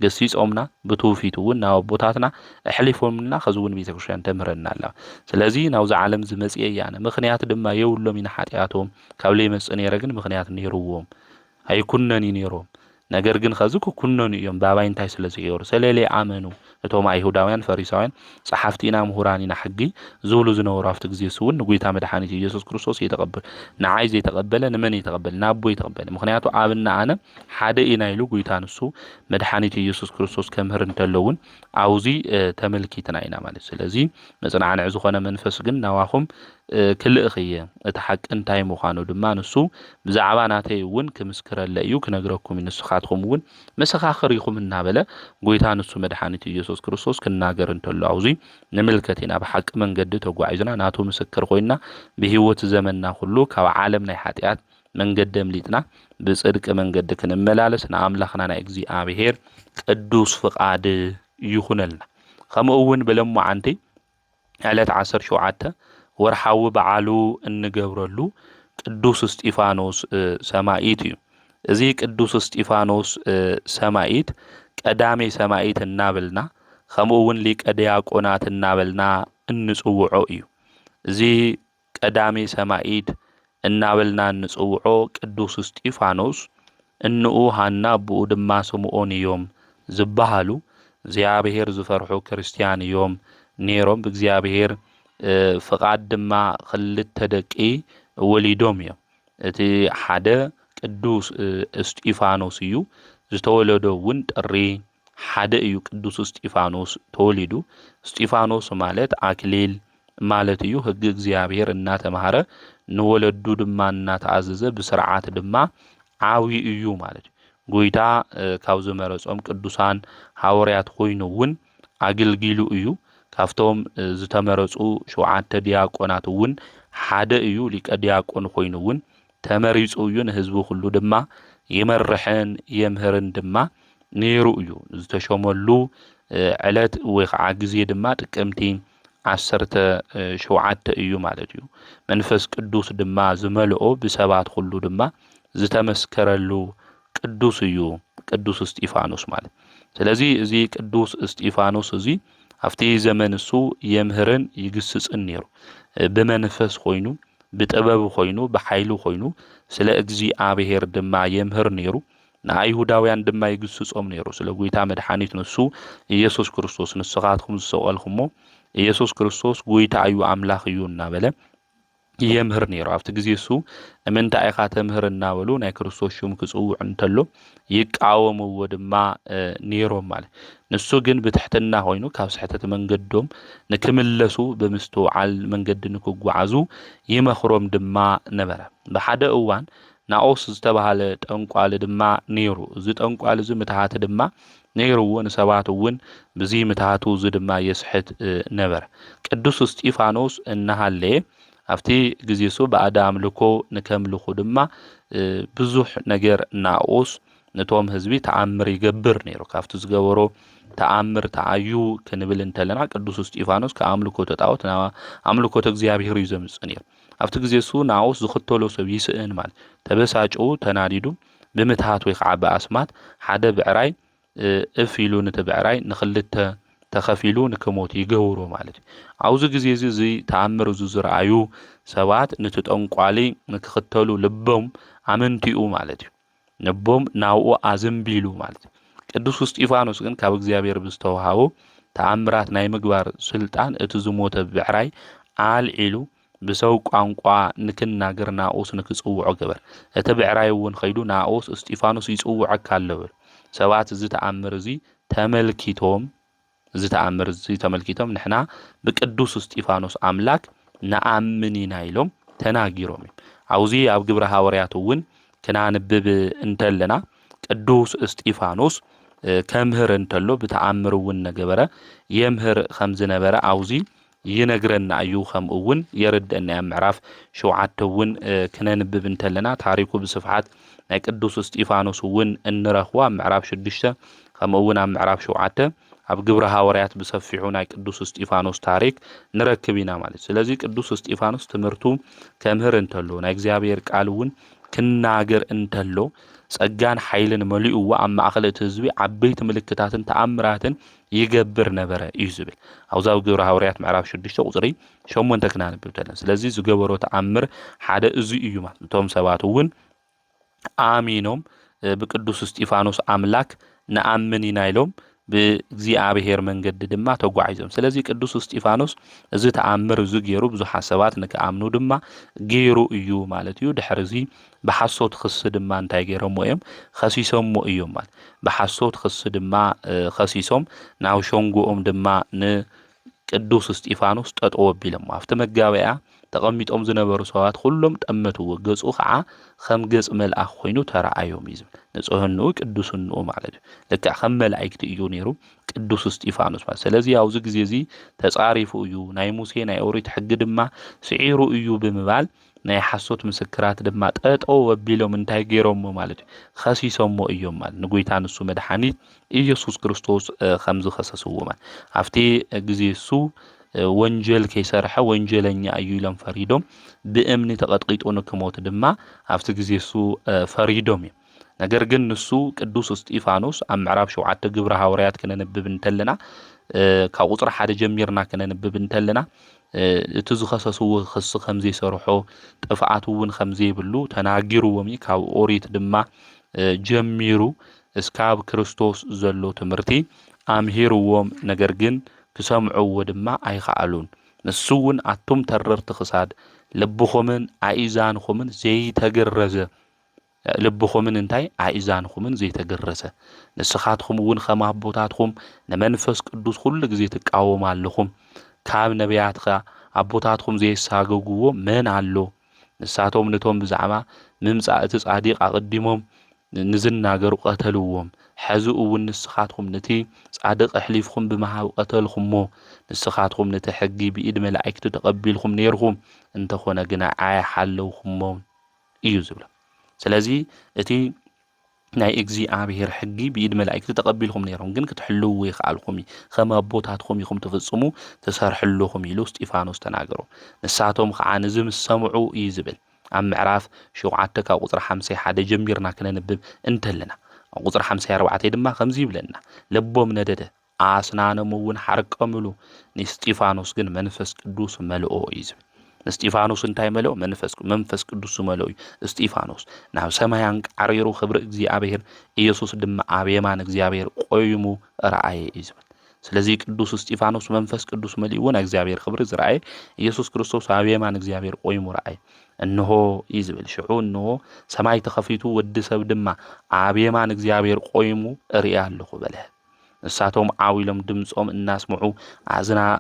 ገሲጾምና ብትውፊቱ እውን ናብ ኣቦታትና ኣሕሊፎምና ከዝውን ቤተክርስቲያን ተምህረና ኣላ ስለዚህ ናብዚ ዓለም ዝመጽእ እያነ ምኽንያት ድማ የብሎም ኢና ሓጢኣቶም ካብ ለይመጽእ ነይረ ግን ምኽንያት ነይርዎም ኣይኩነን ነይሮም ነገር ግን ከዚ ኩነን እዮም ባባይ እንታይ ስለዝገበሩ ስለለይ ኣመኑ እቶም አይሁዳውያን ፈሪሳውያን ጸሐፍቲና ምሁራኒና ሕጊ ዝብሉ ዝነበሩ ኣብቲ ግዜ ስውን ንጎይታ መድኃኒት ኢየሱስ ክርስቶስ የተቀበል ንዓይ ዘይተቀበለ ንመን የተቀበለ ናቦ የተቀበለ ምክንያቱ ኣብና ኣነ ሓደ ኢና ኢሉ ጎይታ ንሱ መድኃኒት ኢየሱስ ክርስቶስ ከምህር እንተለውን ኣውዚ ተመልኪትና ኢና ማለት ስለዚህ መጽናዕንዕ ዝኾነ መንፈስ ግን ናዋኹም ክልእኽየ እቲ ሓቂ እንታይ ምዃኑ ድማ ንሱ ብዛዕባ ናተይ እውን ክምስክረለ እዩ ክነግረኩም ንስኻትኩም እውን መሰኻኽር ኢኹም እናበለ ጎይታ ንሱ መድኃኒት ኢየሱስ ክርስቶስ ክናገር እንተሎ ኣውዚ ንምልከት ኢና ብሓቂ መንገዲ ተጓዒዝና ናቱ ምስክር ኮይና ብህይወት ዘመንና ሁሉ ካብ ዓለም ናይ ሓጢኣት መንገደም ሊጥና ብጽድቅ መንገድ ክንመላለስ ንኣምላኽና ናይ እግዚአብሔር ቅዱስ ፍቃድ ይኹነልና ከምኡውን ብለምዓንቲ ዕለት 17 ወርሓዊ በዓሉ እንገብረሉ ቅዱስ እስጢፋኖስ ሰማዕት እዩ እዚ ቅዱስ እስጢፋኖስ ሰማዕት ቀዳሜ ሰማዕት እናበልና ከምኡውን ሊቀ ዲያቆናት እናበልና እንጽውዖ እዩ እዚ ቀዳሜ ሰማዕት እናበልና እንጽውዖ ቅዱስ እስጢፋኖስ እንኡ ሃና ብኡ ድማ ስምዖን እዮም ዝበሃሉ እግዚአብሔር ዝፈርሑ ክርስቲያን እዮም ነይሮም ብእግዚአብሔር ፍቃድ ድማ ክልተ ደቂ ወሊዶም እዮም እቲ ሓደ ቅዱስ እስጢፋኖስ እዩ ዝተወለዶ እውን ጥሪ ሓደ እዩ ቅዱስ እስጢፋኖስ ተወሊዱ እስጢፋኖስ ማለት አክሊል ማለት እዩ ሕጊ እግዚአብሔር እናተማሃረ ንወለዱ ድማ እናተኣዘዘ ብስርዓት ድማ ዓዊ እዩ ማለት እዩ ጎይታ ካብ ዝመረጾም ቅዱሳን ሐዋርያት ኮይኑውን አገልጊሉ እዩ ካፍቶም ዝተመረጹ 7 ዲያቆናት እውን ሓደ እዩ ሊቀ ዲያቆን ኮይኑውን ተመሪጹ እዩ ንህዝቡ ሁሉ ድማ ይመርሕን የምህርን ድማ ነይሩ እዩ ዝተሾመሉ ዕለት ወይ ከዓ ግዜ ድማ ጥቅምቲ 17 እዩ ማለት እዩ መንፈስ ቅዱስ ድማ ዝመልኦ ብሰባት ሁሉ ድማ ዝተመስከረሉ ቅዱስ እዩ ቅዱስ እስጢፋኖስ ማለት ስለዚ እዚ ቅዱስ እስጢፋኖስ እዚ አፍቲ ዘመን እሱ የምህርን ይግስጽን ነይሩ በመንፈስ ኮይኑ በጥበብ ኮይኑ በኃይሉ ኮይኑ ስለ እግዚአብሔር ድማ የምህር ነይሩ ንአይሁዳውያን ድማ ይግስጾም ነይሩ ስለ ጎይታ መድኃኒት ንሱ ኢየሱስ ክርስቶስ ንስኻትኩም ዝሰቀልኩሞ ኢየሱስ ክርስቶስ ጎይታ እዩ አምላኽ እዩ እናበለ የምህር ነይሩ አፍቲ ግዜ እሱ እምንታይ ኢኻ ተምህር እናበሉ ናይ ክርስቶስ ሹም ክጽውዕ እንተሎ ይቃወምዎ ድማ ነይሮም ማለት ንሱ ግን ብትሕትና ኮይኑ ካብ ስሕተት መንገዶም ንክምለሱ ብምስትውዓል መንገዲ ንክጓዓዙ ይመኽሮም ድማ ነበረ ብሓደ እዋን ናኦስ ዝተባሃለ ጠንቋል ድማ ነይሩ እዚ ጠንቋል እዚ ምትሃት ድማ ነይሩዎ ንሰባት እውን በዚ ምትሃቱ እዚ ድማ የስሕት ነበረ ቅዱስ እስጢፋኖስ እናሃለየ አፍቲ ግዜ እሱ ባዕዳ አምልኮ ንከምልኹ ድማ ብዙሕ ነገር ናኦስ ነቶም ህዝቢ ተአምር ይገብር ነይሩ ካብቲ ዝገበሮ ተአምር ተአዩ ክንብል እንተለና ቅዱስ እስጢፋኖስ ከአምልኮ ተጣዖት ና አምልኮ እግዚአብሔር እዩ ዘምጽእ ነይሩ አፍቲ ግዜ እሱ ናኦስ ዝኽተሎ ሰብ ይስእን ማለት ተበሳጩ ተናዲዱ ብምትሃት ወይ ከዓ በአስማት ሓደ ብዕራይ እፍ ኢሉ ነቲ ብዕራይ ንኽልተ ተኸፊሉ ንክሞት ይገብሮ ማለት አውዚ ግዜ እዚ ተአምር ዝረአዩ ሰባት ነቲ ጠንቋሊ ንክኽተሉ ልቦም አመንቲኡ ማለት እዩ ልቦም ናውኡ አዘንቢሉ ማለት ቅዱስ እስጢፋኖስ ግን ካብ እግዚአብሔር ብዝተወሃቦ ተአምራት ናይ ምግባር ስልጣን እቲ ዝሞተ ብዕራይ አልዒሉ ብሰው ቋንቋ ንክናገር ናኦስ ንክጽውዖ ገበር እቲ ብዕራይ እውን ኸይዱ ናኦስ እስጢፋኖስ ይጽውዐካ ኣለዎ ሰባት እዚ ተአምር እዚ ተመልኪቶም እዚ ተአምር እዚ ተመልኪቶም ንሕና ብቅዱስ እስጢፋኖስ አምላክ ነአምን ኢና ኢሎም ተናጊሮም አውዚ ኣብ ግብረ ሐዋርያት እውን ክናንብብ እንተለና ቅዱስ እስጢፋኖስ ከምህር እንተሎ ብተአምር እውን ነገበረ የምህር ከም ዝነበረ አውዚ ይነግረና እዩ ከምኡውን የርደና ምዕራፍ 7 እውን ክነንብብ እንተለና ታሪኩ ብስፍሓት ናይ ቅዱስ እስጢፋኖስ እውን እንረኽዋ ምዕራፍ 6 ከምኡውን ኣብ ምዕራፍ 7 ኣብ ግብረ ሐዋርያት ብሰፊሑ ናይ ቅዱስ እስጢፋኖስ ታሪክ ንረክብ ኢና ማለት ስለዚ ቅዱስ እስጢፋኖስ ትምህርቱ ከምህር እንተሎ ናይ እግዚአብሔር ቃል እውን ክናገር እንተሎ ጸጋን ኃይልን መሊኡዋ ኣብ ማእኸል እቲ ህዝቢ ዓበይቲ ምልክታትን ተአምራትን ይገብር ነበረ እዩ ዝብል አውዛው ግብረ ሐዋርያት ምዕራፍ 6 ቁጽሪ 8 ክናንብብ ተለን ስለዚ ዝገበሮ ተአምር ሓደ እዚ እዩ ማለት እቶም ሰባት እውን አሚኖም ብቅዱስ እስጢፋኖስ አምላክ ነአምን ኢና ኢሎም በእግዚአብሔር መንገድ ድማ ተጓዒዞም ስለዚ ቅዱስ እስጢፋኖስ እዚ ተአምር እዚ ገይሩ ብዙሕ ሰባት ንከአምኑ ድማ ገይሩ እዩ ማለት እዩ ድሕሪዚ በሐሶት ክስ ድማ እንታይ ገይሮም እዮም ኸሲሶም እዮም ማለት በሐሶት ክስ ድማ ኸሲሶም ናው ሸንጎኦም ድማ ንቅዱስ እስጢፋኖስ ጠጠው ቢሎም አፍተ መጋበያ ተቀሚጦም ዝነበሩ ሰባት ሁሉም ጠመቱዎ ገጹ ከዓ ከም ገጽ መልአክ ኮይኑ ተራአዮም ይዝም ንጹህኑ ቅዱስኑ ማለት ለካ ከም መላእክት እዩ ነይሩ ቅዱስ እስጢፋኖስ ማለት ስለዚህ ያው ጊዜ እዚ ተጻሪፉ እዩ ናይ ሙሴ ናይ ኦሪት ሕግ ድማ ስዒሩ እዩ ብምባል ናይ ሓሶት ምስክራት ድማ ጠጠው ወቢሎም እንታይ ገይሮም ማለት እዩ ኸሲሶሞ እዮም ማለት ንጎይታ ንሱ መድኃኒት ኢየሱስ ክርስቶስ ከም ዝኸሰስዎ ማለት ኣብቲ ግዜ እሱ ወንጀል ከይሰርሐ ወንጀለኛ እዩ ኢሎም ፈሪዶም ብእምኒ ተቐጥቂጡ ንክሞት ድማ ኣብቲ ግዜ እሱ ፈሪዶም እዮም ነገር ግን ንሱ ቅዱስ እስጢፋኖስ ኣብ ምዕራፍ 7 ግብረ ሐዋርያት ከነንብብ እንተለና ካብ ቁጽሪ 1 ጀሚርና ከነንብብ እንተለና እቲ ዝኸሰስዎ ክስ ከም ዘይሰርሖ ጥፍኣት እውን ከም ዘይብሉ ተናጊሩዎም ካብ ኦሪት ድማ ጀሚሩ እስካብ ክርስቶስ ዘሎ ትምህርቲ ኣምሂርዎም ነገር ግን ክሰምዕዎ ድማ ኣይኸኣሉን ንሱ እውን ኣቱም ተረርቲ ክሳድ ልብኹምን ኣኢዛንኹምን ዘይተገረዘ ልብኹምን እንታይ ኣኢዛንኹምን ዘይተገረዘ ንስኻትኩም እውን ከም ኣቦታትኩም ንመንፈስ ቅዱስ ኩሉ ግዜ ትቃወሙ ኣለኹም ካብ ነቢያትካ ኣቦታትኩም ዘይሳገግዎ መን ኣሎ ንሳቶም ነቶም ብዛዕባ ምምጻእ እቲ ጻዲቅ ኣቀዲሞም ንዝናገሩ ቀተልዎም ሕዚ እውን ንስኻትኩም ነቲ ጻድቕ ኣሕሊፍኩም ብምሃብ ቀተልኩሞ ንስኻትኩም ነቲ ሕጊ ብኢድ መላእክቲ ተቀቢልኩም ነርኩም እንተኾነ ግና ኣይሓለውኩሞ እዩ ዝብሎ ስለዚ እቲ ናይ እግዚኣብሔር ሕጊ ብኢድ መላእክቲ ተቀቢልኩም ነይሮም ግን ክትሕልው ይኽኣልኩም ከም ኣቦታትኩም ኢኹም ትፍጽሙ ተሰርሕልኩም ኢሉ እስጢፋኖስ ተናገሩ ንሳቶም ከዓ ንዚ ምስ ሰምዑ እዩ ዝብል ኣብ ምዕራፍ 7 ካብ ቁጽሪ 51 ጀሚርና ክነንብብ እንተለና ኣብ ቁጽሪ 54 ድማ ከምዚ ይብለና ልቦም ነደደ ኣስናኖም እውን ሓርቀምሉ ንእስጢፋኖስ ግን መንፈስ ቅዱስ መልኦ እዩ ዝብል እስጢፋኖስ እንታይ መልኦ መንፈስ ቅዱስ መልኦ እስጢፋኖስ ናብ ሰማይ አንቃሪሩ ክብሪ እግዚአብሔር ኢየሱስ ድማ ኣብ የማን እግዚአብሔር ቆይሙ ረአየ እዩ ዝብል ስለዚህ ቅዱስ እስጢፋኖስ መንፈስ ቅዱስ መልእዎ ናይ እግዚአብሔር ክብሪ ዝረአየ ኢየሱስ ክርስቶስ ኣብ የማን እግዚአብሔር ቆይሙ ረአየ እንሆ እዩ ዝብል ሽዑ እንሆ ሰማይ ተኸፊቱ ወዲ ሰብ ድማ ኣብ የማን እግዚአብሔር ቆይሙ ርእያ ኣለኹ በለ ንሳቶም ዓዊሎም ድምጾም እናስምዑ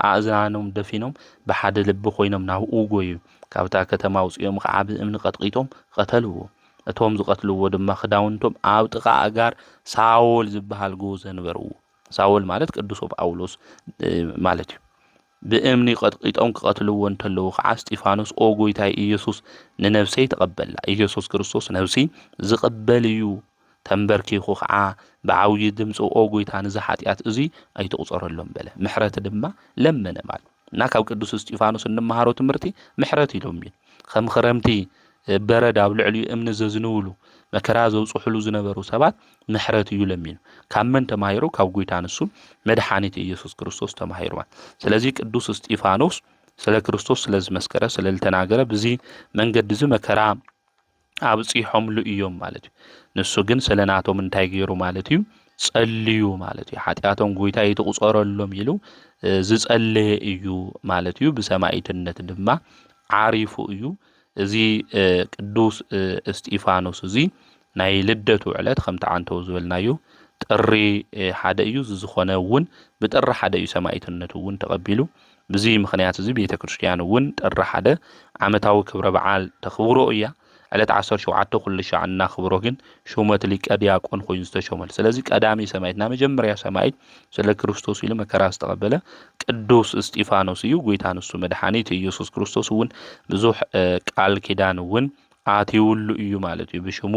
ኣእዝናኖም ደፊኖም ብሓደ ልቢ ኮይኖም ናብኡ ጎዩ ካብታ ከተማ ውፅኦም ከዓ ብእምኒ ቀጥቂጦም ቀተልዎ እቶም ዝቀትልዎ ድማ ክዳውንቶም ኣብ ጥቃ ኣጋር ሳውል ዝበሃል ጎ ዘንበርዎ ሳውል ማለት ቅዱስ ጳውሎስ ማለት እዩ ብእምኒ ቀጥቂጦም ክቀትልዎ እንተለዉ ከዓ እስጢፋኖስ ኦ ጎይታይ ኢየሱስ ንነፍሰይ ተቀበላ ኢየሱስ ክርስቶስ ነፍሲ ዝቅበል እዩ ተንበርኪኹ ከዓ ብዓውይ ድምፂ ኦ ጎይታ ንዚ ሓጢኣት እዚ ኣይተቁፀረሎም በለ ምሕረት ድማ ለመነ ማለት እና ካብ ቅዱስ እስጢፋኖስ እንመሃሮ ትምህርቲ ምሕረት ኢሎም ከም ክረምቲ በረድ ኣብ ልዕሊኡ እምኒ ዘዝንውሉ መከራ ዘውፅሕሉ ዝነበሩ ሰባት ምሕረት እዩ ለሚኑ ካብ መን ተማሂሩ ካብ ጎይታ ንሱ መድኃኒት ኢየሱስ ክርስቶስ ተማሂሩ ስለዚ ቅዱስ እስጢፋኖስ ስለ ክርስቶስ ስለ ዝመስከረ ስለ ዝተናገረ በዚ መንገዲ እዚ መከራ ኣብጽሖምሉ እዮም ማለት እዩ ንሱ ግን ስለናቶም እንታይ ገይሩ ማለት እዩ ጸልዩ ማለት እዩ ኃጢአቶም ጎይታ ይተቁፀረሎም ኢሉ ዝጸለየ እዩ ማለት እዩ ብሰማዕትነት ድማ ዓሪፉ እዩ እዚ ቅዱስ እስጢፋኖስ እዚ ናይ ልደቱ ዕለት ከም ተዓንተው ዝበልናዩ ጥሪ ሓደ እዩ ዝኾነ እውን ብጥሪ ሓደ እዩ ሰማዕትነቱ እውን ተቀቢሉ በዚ ምኽንያት እዚ ቤተክርስቲያን እውን ጥሪ ሓደ ዓመታዊ ክብረ በዓል ተኽብሮ እያ ዕለት 17 ኩሉ ሻዕ እናኽብሮ ግን ሹመት ሊቀ ዲያቆን ኮይኑ ዝተሾመል ስለዚ ቀዳሚ ሰማዕትና መጀመርያ ሰማዕት ስለ ክርስቶስ ኢሉ መከራ ዝተቀበለ ቅዱስ እስጢፋኖስ እዩ ጎይታ ንሱ መድኃኒት ኢየሱስ ክርስቶስ እውን ብዙሕ ቃል ኪዳን እውን ኣትይውሉ እዩ ማለት እዩ ብሽሙ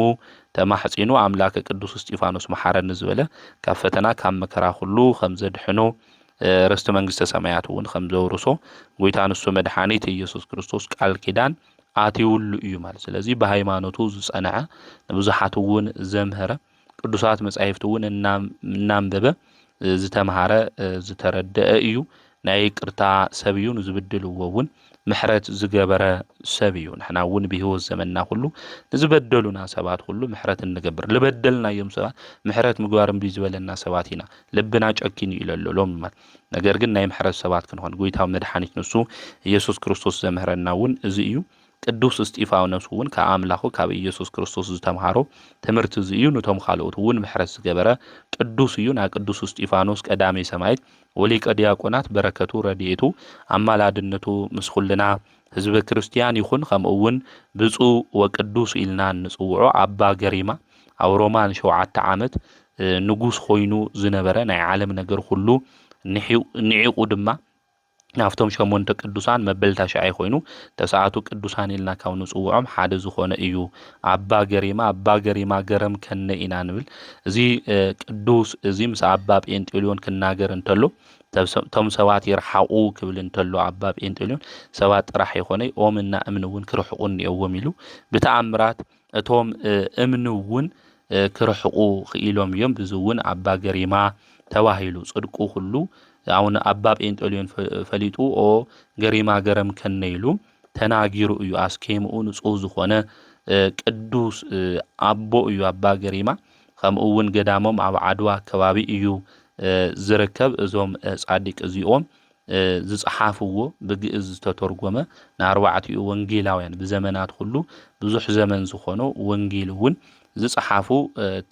ተማሕፂኑ ኣምላከ ቅዱስ እስጢፋኖስ መሐረኒ ዝበለ ካብ ፈተና ካብ መከራ ሁሉ ከም ዘድሕኖ ርስተ መንግስተ ሰማያት እውን ከም ዘውርሶ ጎይታ ንሱ መድኃኒት ኢየሱስ ክርስቶስ ቃል ኪዳን ኣትይውሉ እዩ ማለት ስለዚ በሃይማኖቱ ዝጸንዐ ብዙሓት እውን ዘምህረ ቅዱሳት መጻሕፍት እውን እናንበበ ዝተምሃረ ዝተረድአ እዩ ናይ ቅርታ ሰብ እዩ ንዝብድልዎ እውን ምሕረት ዝገበረ ሰብ እዩ ንሕና እውን ብህይወት ዘመንና ሁሉ ንዝበደሉና ሰባት ሁሉ ምሕረት እንገብር ልበደልናዮም ሰባት ምሕረት ምግባር እምቢ ዝበለና ሰባት ኢና ልብና ጨኪን ይለሎም ነገር ግን ናይ ምሕረት ሰባት ክንኾን ጎይታው መድኃኒት ንሱ ኢየሱስ ክርስቶስ ዘምህረና እውን እዚ እዩ ቅዱስ እስጢፋኖስ እውን ከአምላኹ ካብ ኢየሱስ ክርስቶስ ዝተምሃሮ ትምህርቲ እዚ እዩ ነቶም ካልኦት እውን ምሕረት ዝገበረ ቅዱስ እዩ ና ቅዱስ እስጢፋኖስ ቀዳሚ ሰማዕት ወሊቀ ዲያቆናት በረከቱ ረድኤቱ ኣማላድነቱ ምስ ኩልና ህዝበ ክርስቲያን ይኹን ከምኡውን ብፁዕ ወቅዱስ ኢልና ንጽውዖ ኣባ ገሪማ ኣብ ሮማን 7 ዓመት ንጉስ ኮይኑ ዝነበረ ናይ ዓለም ነገር ሁሉ ንዒቁ ድማ ናፍቶም ሸሞንተ ቅዱሳን መበልታ ሻዓይ ኮይኑ ተሰዓቱ ቅዱሳን ኢልና ካብ ንጽውዖም ሓደ ዝኾነ እዩ አባ ገሪማ ገረም ከነ ኢና ንብል እዚ ቅዱስ እዚ ምስ አባ ጴንጤልዮን ክናገር እንተሎ ቶም ሰባት ይርሓቁ ክብል እንተሎ አባ ጴንጤልዮን ሰባት ጥራሕ ይኾነ ኦምና እምኒ እውን ክርሕቁ እኒአዎም ኢሉ ብተአምራት እቶም እምኒ እውን ክርሕቁ ክኢሎም እዮም ብዚ እውን አባ ገሪማ ተባሂሉ ጽድቁ ሁሉ አሁን አባ ጴንጤልዮን ፈሊጡ ገሪማ ገረም ከነ ኢሉ ተናጊሩ እዩ አስኬምኡ ንጹህ ዝኾነ ቅዱስ አቦ እዩ አባ ገሪማ ከምኡ እውን ገዳሞም ኣብ ዓድዋ ከባቢ እዩ ዝርከብ እዞም ጻዲቅ እዚኦም ዝጽሓፍዎ ብግዕዝ ዝተተርጎመ ን4 ወንጌላውያን ብዘመናት ሁሉ ብዙሕ ዘመን ዝኾኑ ወንጌል እውን ዝጽሓፉ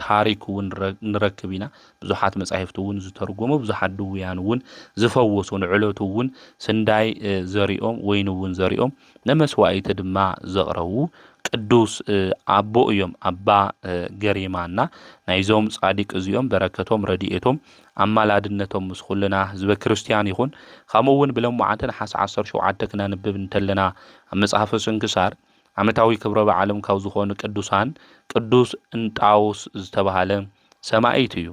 ታሪክ እውን ንረክብ ኢና ብዙሓት መጻሕፍቲ እውን ዝተርጎሙ ብዙሓት ድውያን እውን ዝፈወሱ ንዕለቱ እውን ስንዳይ ዘሪኦም ወይን እውን ዘሪኦም ነመስዋዕቲ ድማ ዘቕረቡ ቅዱስ አቦ እዮም አባ ገሪማና ናይዞም ጻዲቅ እዚኦም በረከቶም ረድኤቶም አማላድነቶም ምስ ኩልና ህዝበ ክርስቲያን ይኹን ከምኡ እውን ብለምዓተ ነሓስ 17 ክናንብብ እንተለና ኣብ መጽሓፈ ስንክሳር ዓመታዊ ክብረ በዓሎም ካብ ዝኾኑ ቅዱሳን ቅዱስ እንጣውስ ዝተባሃለ ሰማዕት እዩ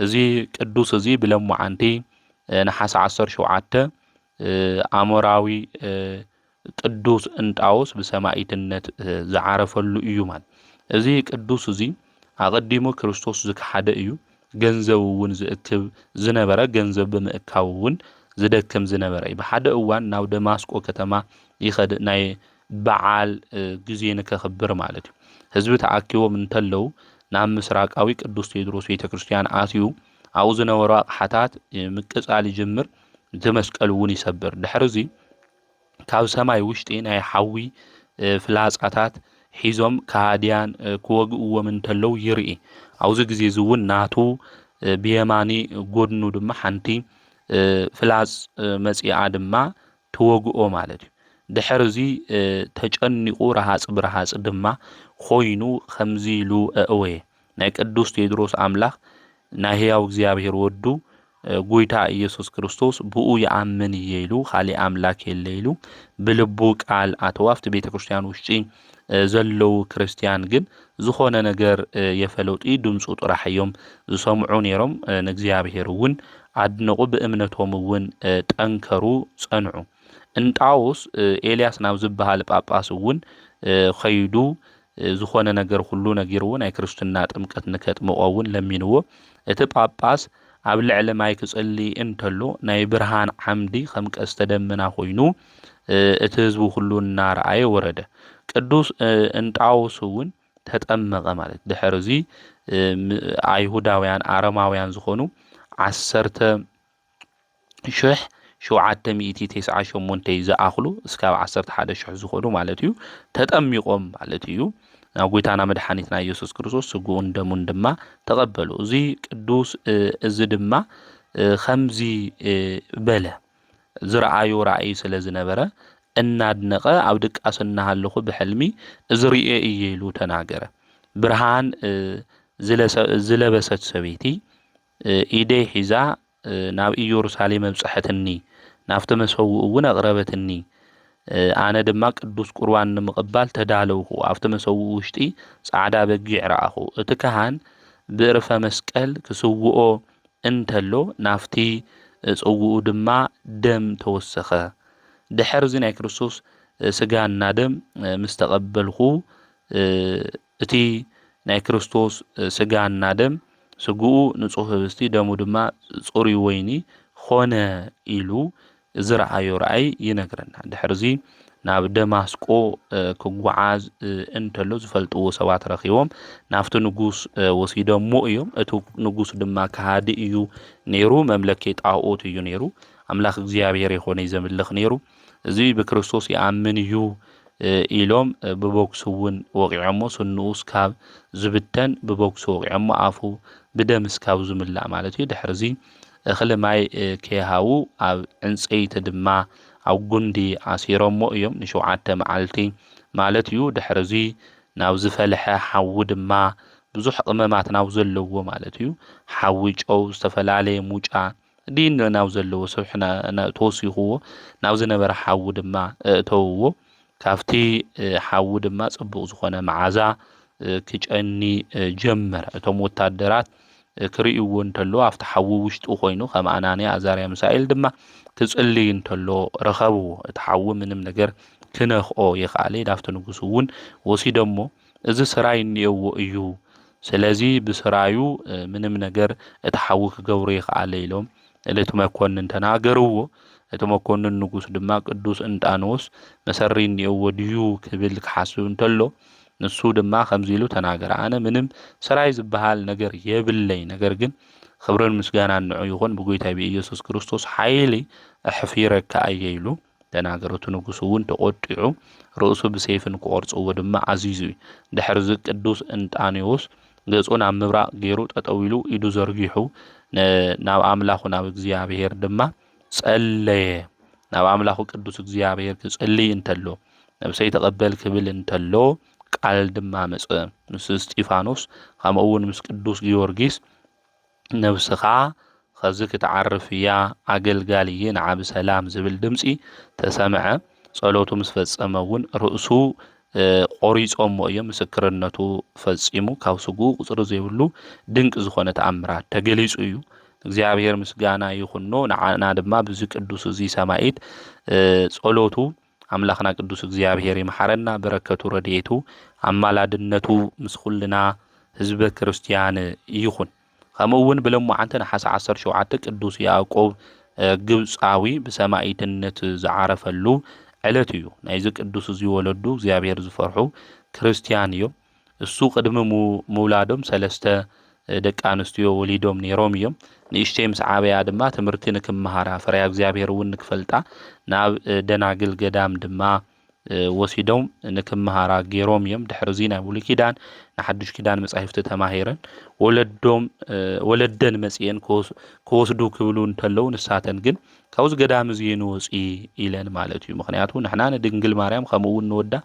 እዚ ቅዱስ እዚ ብለምዓንቲ ነሓስ 17 አሞራዊ ቅዱስ እንጣውስ ብሰማዕትነት ዝዓረፈሉ እዩ ማለት እዚ ቅዱስ እዚ አቀዲሙ ክርስቶስ ዝከሓደ እዩ ገንዘብ እውን ዝእክብ ዝነበረ ገንዘብ ብምእካብ እውን ዝደክም ዝነበረ ብሓደ እዋን ናብ ደማስቆ ከተማ ይኸድ ናይ በዓል ግዜ ንከኽብር ማለት እዩ ህዝቢ ተኣኪቦም እንተለው ናብ ምስራቃዊ ቅዱስ ቴዎድሮስ ቤተክርስቲያን ኣትዩ ኣብኡ ዝነበሩ ኣቕሓታት ምቅጻል ይጅምር እቲ መስቀል እውን ይሰብር ድሕሪዚ ካብ ሰማይ ውሽጢ ናይ ሓዊ ፍላጻታት ሒዞም ከሃዲያን ክወግእዎም እንተለው ይርኢ ኣብዚ ግዜ እውን ናቱ ብየማኒ ጎድኑ ድማ ሓንቲ ፍላጽ መጽኣ ድማ ትወግኦ ማለት እዩ ድሕሪዚ ተጨኒቁ ረሃጽ ብረሃጽ ድማ ኮይኑ ከምዚ ኢሉ እወየ ናይ ቅዱስ ቴዎድሮስ አምላኽ ናይ ሕያው እግዚአብሔር ወዱ ጎይታ ኢየሱስ ክርስቶስ ብኡ ይአምን ይይሉ ካሊእ አምላክ የለ ኢሉ ብልቡ ቃል አተዋፍቲ ቤተክርስቲያን ውሽጢ ዘለው ክርስቲያን ግን ዝኾነ ነገር የፈለውጢ ድምፁ ጥራሕ እዮም ዝሰምዑ ነይሮም ንእግዚአብሔር እውን አድነቁ ብእምነቶም እውን ጠንከሩ ጸንዑ እንጣውስ ኤልያስ ናብ ዝበሃል ጳጳስ እውን ኸይዱ ዝኾነ ነገር ሁሉ ነጊርዎ ናይ ክርስትና ጥምቀት ንከጥምቆ እውን ለሚንዎ እቲ ጳጳስ ኣብ ልዕሊ ማይ ክጽሊ እንተሎ ናይ ብርሃን ዓምዲ ከም ቀስተ ደመና ኮይኑ እቲ ህዝቡ ሁሉ እናረኣየ ወረደ ቅዱስ እንጣውስ እውን ተጠመቀ ማለት ድሕሪዚ አይሁዳውያን አረማውያን ዝኾኑ 10,798 ዝኣኽሉ እስካብ 11,000 ዝኾኑ ማለት እዩ ተጠሚቆም ማለት እዩ ናብ ጎይታና መድኃኒትና ኢየሱስ ክርስቶስ ስጉኡን ደሙን ድማ ተቀበሉ እዚ ቅዱስ እዚ ድማ ከምዚ በለ ዝረአዩ ራእይ ስለ ዝነበረ እናድነቀ ኣብ ድቃስና ሃለኹ ብሕልሚ ዝርኤ ኢሉ ተናገረ ብርሃን ዝለበሰት ሰበይቲ ኢዴ ሒዛ ናብ ኢየሩሳሌም መብጽሐትኒ ናፍተ መሰውኡ እውን አቅረበትኒ አነ ድማ ቅዱስ ቁርባን ንምቅባል ተዳለውኹ ኣብተ መሰውኡ ውሽጢ ጻዕዳ በጊዕ ረአኹ እቲ ካህን ብዕርፈ መስቀል ክስውኦ እንተሎ ናፍቲ ጽውኡ ድማ ደም ተወሰኸ ድሕሪዚ ናይ ክርስቶስ ስጋና ደም ምስተቀበልኹ እቲ ናይ ክርስቶስ ስጋና ደም ስጉኡ ንጹህ ህብስቲ ደሙ ድማ ጽሩይ ወይኒ ኾነ ኢሉ ዝረአዮ ራእይ ይነግረና ድሕሪዚ ናብ ደማስቆ ክጓዓዝ እንተሎ ዝፈልጥዎ ሰባት ረኺቦም ናፍቲ ንጉስ ወሲዶሞ እዮም እቲ ንጉስ ድማ ከሃዲ እዩ ነይሩ መምለኬ ጣዖት እዩ ነይሩ አምላኽ እግዚአብሔር የሆነ ይዘምልኽ ነይሩ እዚ ብክርስቶስ ይአምን እዩ ኢሎም ብቦክስ እውን ወቂዖሞ ስኑኡስ ካብ ዝብተን ብቦክስ ወቂዖሞ አፉ ብደምስ ካብ ዝምላእ ማለት እዩ ድሕሪዚ እኽሊ ማይ ከይሃቡ ኣብ ዕንፀይቲ ድማ ኣብ ጉንዲ ኣሲሮሞ እዮም ን7 መዓልቲ ማለት እዩ ድሕሪዚ ናብ ዝፈልሐ ሓዊ ድማ ብዙሕ ቅመማት ናብ ዘለዎ ማለት እዩ ሓዊ ጨው ዝተፈላለየ ሙጫ دين ناوزلو سبحنا توصيخو ناوزنا برحاو دما توو كافتي حاو دما صبغ زخونه معازا كيጨኒ ጀመረ እቶም ወታደራት ክሪእዎ እንተሎ አፍቲ ሓዊ ውሽጡ ኮይኑ ከም አናንያ አዛርያ ሚሳኤል ድማ ክጽልይ እንተሎ ረኸብዎ እቲ ሓዊ ምንም ነገር ክነኽኦ ይኽአለ ዳፍቲ ንጉስ እውን ወሲደሞ እዚ ስራይ እንየዎ እዩ ስለዚ ብስራዩ ምንም ነገር እቲ ሓዊ ክገብሩ ይኽአለ ኢሎም እለት መኮንን ተናገርዎ እቲ መኮንን ንጉስ ድማ ቅዱስ እንጣኖስ መሰሪ እንየዎ ድዩ ክብል ክሓስብ እንተሎ ንሱ ድማ ከምዚሉ ተናገረ አነ ምንም ስራይ ዝበሃል ነገር የብለይ ነገር ግን ክብርን ምስጋናን ንዑ ይኹን ብጎይታይ በኢየሱስ ክርስቶስ ኃይሊ አሕፊረካ አየይሉ ተናገረቱ ንጉስ እውን ተቆጥዑ ርእሱ ብሰይፍን ቆርጽዎ ድማ አዚዙ ድሕርዝ ቅዱስ እንጣኔዎስ ገጹን ኣብ ምብራቅ ገይሩ ጠጠዊሉ ኢዱ ዘርጊሑ ናብ አምላኹ ናብ እግዚአብሔር ድማ ጸለየ ናብ አምላኹ ቅዱስ እግዚአብሔር ክጸልይ እንተሎ ነብሰይ ተቀበል ክብል እንተሎ ቃል ድማ መጽ ምስ እስጢፋኖስ ከምኡውን ምስ ቅዱስ ጊዮርጊስ ነብስኻ خዚ ክትዓርፍያ አገልጋልየ ንዓብ ሰላም ዝብል ድምጺ ተሰምዐ ጸሎቱ ምስ ፈጸመውን ርእሱ ቆሪጾሞ እዮም ምስክርነቱ ፈጺሙ ካብ ስጉ ቁጽሪ ዘይብሉ ድንቅ ዝኾነ ተአምራት ተገሊጹ እዩ እግዚአብሔር ምስጋና ይኹኖ ንዓና ድማ ብዚ ቅዱስ እዚ ሰማዒት ጸሎቱ አምላኽና ቅዱስ እግዚአብሔር ይምሐረና በረከቱ ረድኤቱ አማላድነቱ ምስ ኩልና ህዝበ ክርስቲያን ይኹን ከምኡውን ብለሙዓንተ ነሐሰ 17 ቅዱስ ያዕቆብ ግብጻዊ በሰማዒትነት ዝዓረፈሉ ዕለት እዩ ናይዚ ቅዱስ እዚ ወለዱ እግዚአብሔር ዝፈርሑ ክርስቲያን እዮም እሱ ቅድሚ ሙላዶም 3 ደቂ አንስትዮ ወሊዶም ነይሮም እዮም ንእሽተይ ምስ ዓበያ ድማ ትምህርቲ ንክመሃራ ፈሪሃ እግዚአብሔር እውን ንክፈልጣ ናብ ደናግል ገዳም ድማ ወሲዶም ንክመሃራ ገይሮም እዮም ድሕርዚ ናይ ብሉይ ኪዳን ንሓድሽ ኪዳን መጻሕፍቲ ተማሂረን ወለደን መጽየን ክወስዱ ክብሉ እንተለው ንሳተን ግን ካብዚ ገዳም እዚ ንወፂ ኢለን ማለት እዩ ምክንያቱ ንሕና ንድንግል ማርያም ከምኡውን ንወዳ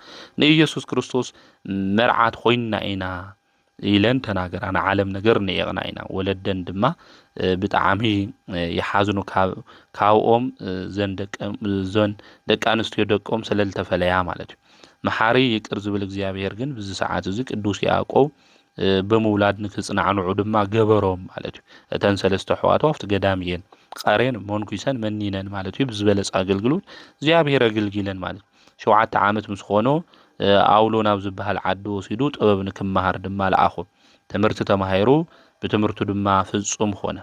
ንኢየሱስ ክርስቶስ መርዓት ኮይንና ኢና ኢለን ተናገራና ዓለም ነገር ንየቕና ኢና ወለደን ድማ ብጣዕሚ ይሓዝኑ ካብኦም ዘን ደቂ አንስትዮ ደቆም ስለልተፈለያ ማለት እዩ መሐሪ ይቅር ዝብል እግዚአብሔር ግን በዚ ሰዓት እዚ ቅዱስ ያዕቆብ በመውላድ ንክጽናዕኑ ድማ ገበሮም ማለት እዩ እተን 3 ሕዋቶ afti ገዳም ይን ቃሬን ሞንኩይሰን መንኒነን ማለት እዩ ብዝበለጽ አገልግሎት እግዚአብሔር አገልግለን ማለት 7 ዓመት ምስ ኾኖ አውሎ ናብ ዝበሃል ዓዲ ወሲዱ ጥበብ ንክመሃር ድማ ለአኹ ትምህርቲ ተማሂሩ በትምህርቱ ድማ ፍጹም ኾነ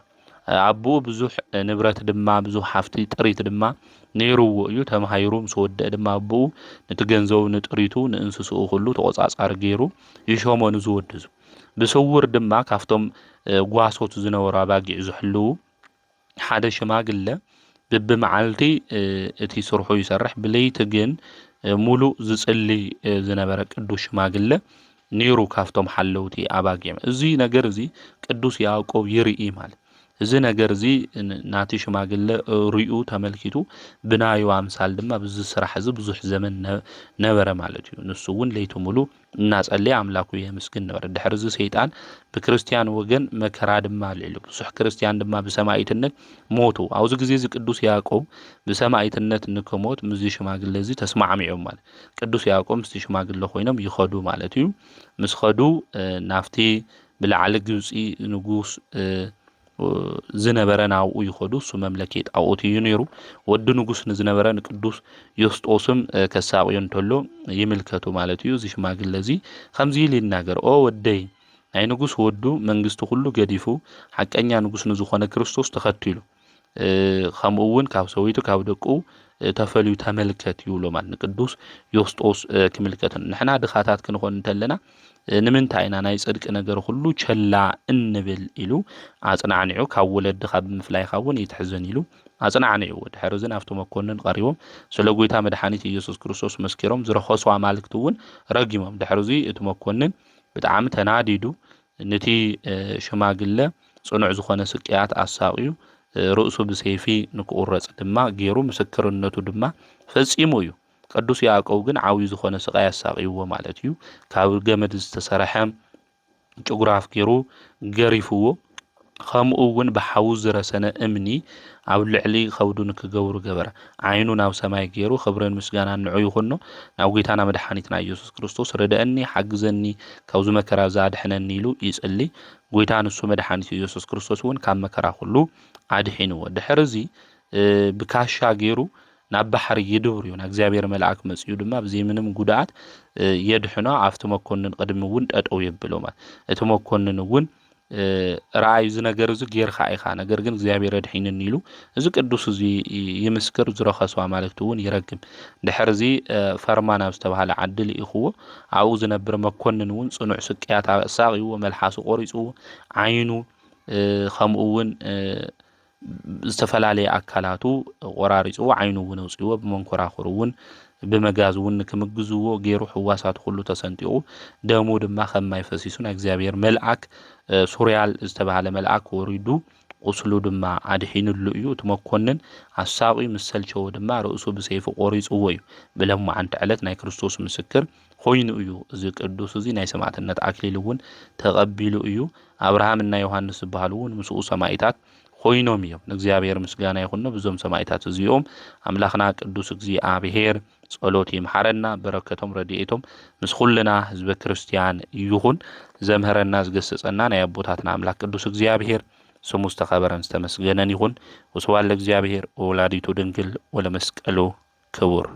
አቡ ብዙሕ ንብረት ድማ ብዙሕ ሃፍቲ ጥሪት ድማ ነይሩዎ እዩ ተማሂሩ ምስ ወደ ድማ አቡ ንትገንዘው ንጥሪቱ ንእንስስኡ ሁሉ ተቆጻጻሪ ገይሩ ይሾሞን ዝወድዙ ብስውር ድማ ካፍቶም ጓሶት ዝነበሩ አባጊዕ ዝሕልው ሓደ ሽማግለ በብመዓልቲ እቲ ስርሑ ይሰርሕ ብለይቲ ግን ሙሉ ዝጽሊ ዝነበረ ቅዱስ ሽማግለ ነይሩ ካፍቶም ሓለውቲ አባጊዕ እዚ ነገር እዚ ቅዱስ ያዕቆብ ይርኢ ማለት እዚ ነገር እዚ ናቲ ሽማግለ ርኡ ተመልኪቱ ብናዩ አምሳል ድማ ብዚ ስራሕ እዚ ብዙሕ ዘመን ነበረ ማለት እዩ ንሱ እውን ለይቱ ሙሉ እናጸለየ አምላኩ የምስግን ነበረ ድሕርዚ ሰይጣን በክርስቲያን ወገን መከራ ድማ ልዕሉ ብዙሕ ክርስቲያን ድማ በሰማዕትነት ሞቱ አውዚ ግዜ እዚ ቅዱስ ያዕቆብ በሰማዕትነት ንከሞት ምዚ ሽማግለ እዚ ተስማዕሚዑም ማለት ቅዱስ ያዕቆብ ምስ ሽማግለ ኮይኖም ይኸዱ ማለት እዩ ምስ ኸዱ ናፍቲ ብላዕሊ ግብጺ ንጉስ ዝነበረ ናው ይኸዱ እሱ መምለኬ ጣዖት እዩ ነይሩ ወዲ ንጉስ ንዝነበረ ንቅዱስ ዮስጦስም ከሳቅዮ እንተሎ ይምልከቱ ማለት እዩ እዚ ሽማግለ እዚ ከምዚ ኢሉ ይናገር ኦ ወደይ ናይ ንጉስ ወዱ መንግስቱ ሁሉ ገዲፉ ሐቀኛ ንጉስ ንዝኾነ ክርስቶስ ተኸትሉ ከምኡውን ካብ ሰዊቱ ካብ ደቁ ተፈልዩ ተመልከት ይብሎ ማለት ቅዱስ ዮስጦስ ክምልከትን ንሕና ድኻታት ክንኾን እንተለና ንምንታይ ኢና ናይ ጽድቅ ነገር ሁሉ ቸላ እንብል ኢሉ አጽናዕኒዑ ካብ ወለድ ካብ ምፍላይ ካውን ይትሕዘን ኢሉ አጽናዕኒዑ ድሕርዝን አፍቶ መኮንን ቀሪቦም ስለ ጎይታ መድኃኒት ኢየሱስ ክርስቶስ መስኪሮም ዝረኸሱ አማልክቱውን ረጊሞም ድሕርዚ እቲ መኮንን ብጣዕሚ ተናዲዱ ነቲ ሽማግለ ጽኑዕ ዝኾነ ስቅያት አሳቂዩ ርእሱ ብሰይፊ ንክቁረጽ ድማ ገይሩ ምስክርነቱ ድማ ፈጺሙ እዩ ቅዱስ ያዕቆብ ግን ዓዊ ዝኾነ ስቃይ አሳቂይዎ ማለት እዩ ካብ ገመድ ዝተሰርሐ ጭጉራፍ ገይሩ ገሪፍዎ ከምኡውን ብሓውዝ ዝረሰነ እምኒ ኣብ ልዕሊ ኸውዱ ንክገብሩ ገበረ ዓይኑ ናብ ሰማይ ገይሩ ክብርን ምስጋናን ንዑ ይኹኖ ናብ ጌታና መድሓኒትና ኢየሱስ ክርስቶስ ርድአኒ ሓግዘኒ ካብዚ መከራ ዘድሕነኒ ኢሉ ይጽሊ ጌታ ንሱ መድሓኒት ኢየሱስ ክርስቶስ እውን ካብ መከራ ኩሉ ኣድሒንዎ ድሕርዚ ብካሻ ገይሩ ናብ ባሕሪ ይድብር እዩ እግዚአብሔር መልአክ መጽዩ ድማ ብዘይ ምንም ጉዳት የድሕኖ ኣብቲ መኮንን ቅድሚ እውን ጠጠው ይብሎ ማለት እቲ መኮንን እውን ራእይ ዝነገር እዚ ጌርካ ኢኻ ነገር ግን እግዚአብሔር ኣድሒንኒ ኢሉ እዚ ቅዱስ እዚ ይምስክር ዝረኸስዋ ማለክቱ እውን ይረግም ድሕርዚ ፈርማና ዝተባሃለ ዓድል ኢኹዎ ኣብኡ ዝነብር መኮንን እውን ጽኑዕ ስቅያት ኣሳቂዎ መልሓሱ ቆሪጹዎ ዓይኑ ከምኡ እውን ዝተፈላለዩ ኣካላቱ ቆራሪጹዎ ዓይኑ እውን ኣውጽይዎ ብመንኮራኹር እውን ብመጋዝ እውን ክምግዝዎ ገይሩ ሕዋሳቱ ሁሉ ተሰንጢቁ ደሙ ድማ ከማይ ፈሲሱ ናይ እግዚአብሔር መልአክ ሱርያል ዝተባሃለ መልአክ ወሪዱ ቁስሉ ድማ ኣድሒንሉ እዩ እቲ መኮንን ኣሳቂ ምሰልቸው ድማ ርእሱ ብሰይፉ ቆሪጽዎ እዩ ብለማዓንቲ ዕለት ናይ ክርስቶስ ምስክር ኮይኑ እዩ እዚ ቅዱስ እዚ ናይ ሰማዕትነት አክሊል እውን ተቀቢሉ እዩ አብርሃም እና ዮሐንስ ዝበሃሉ እውን ምስኡ ሰማዕታት ኮይኖም እዮም ንእግዚአብሔር ምስጋና ይኹን ብዞም ሰማዕታት እዚኦም አምላኽና ቅዱስ እግዚአብሔር ጸሎት ይምሐረና በረከቶም ረድኤቶም ምስ ኩልና ህዝበ ክርስቲያን ይሁን ዘምሐረና ዝገሰጸና ናይ አቦታትና አምላክ ቅዱስ እግዚአብሔር ስሙ ዝተኸበረን ዝተመስገነን ይሁን ወስብሐት ለእግዚአብሔር ወወላዲቱ ድንግል ወለመስቀሉ ክቡር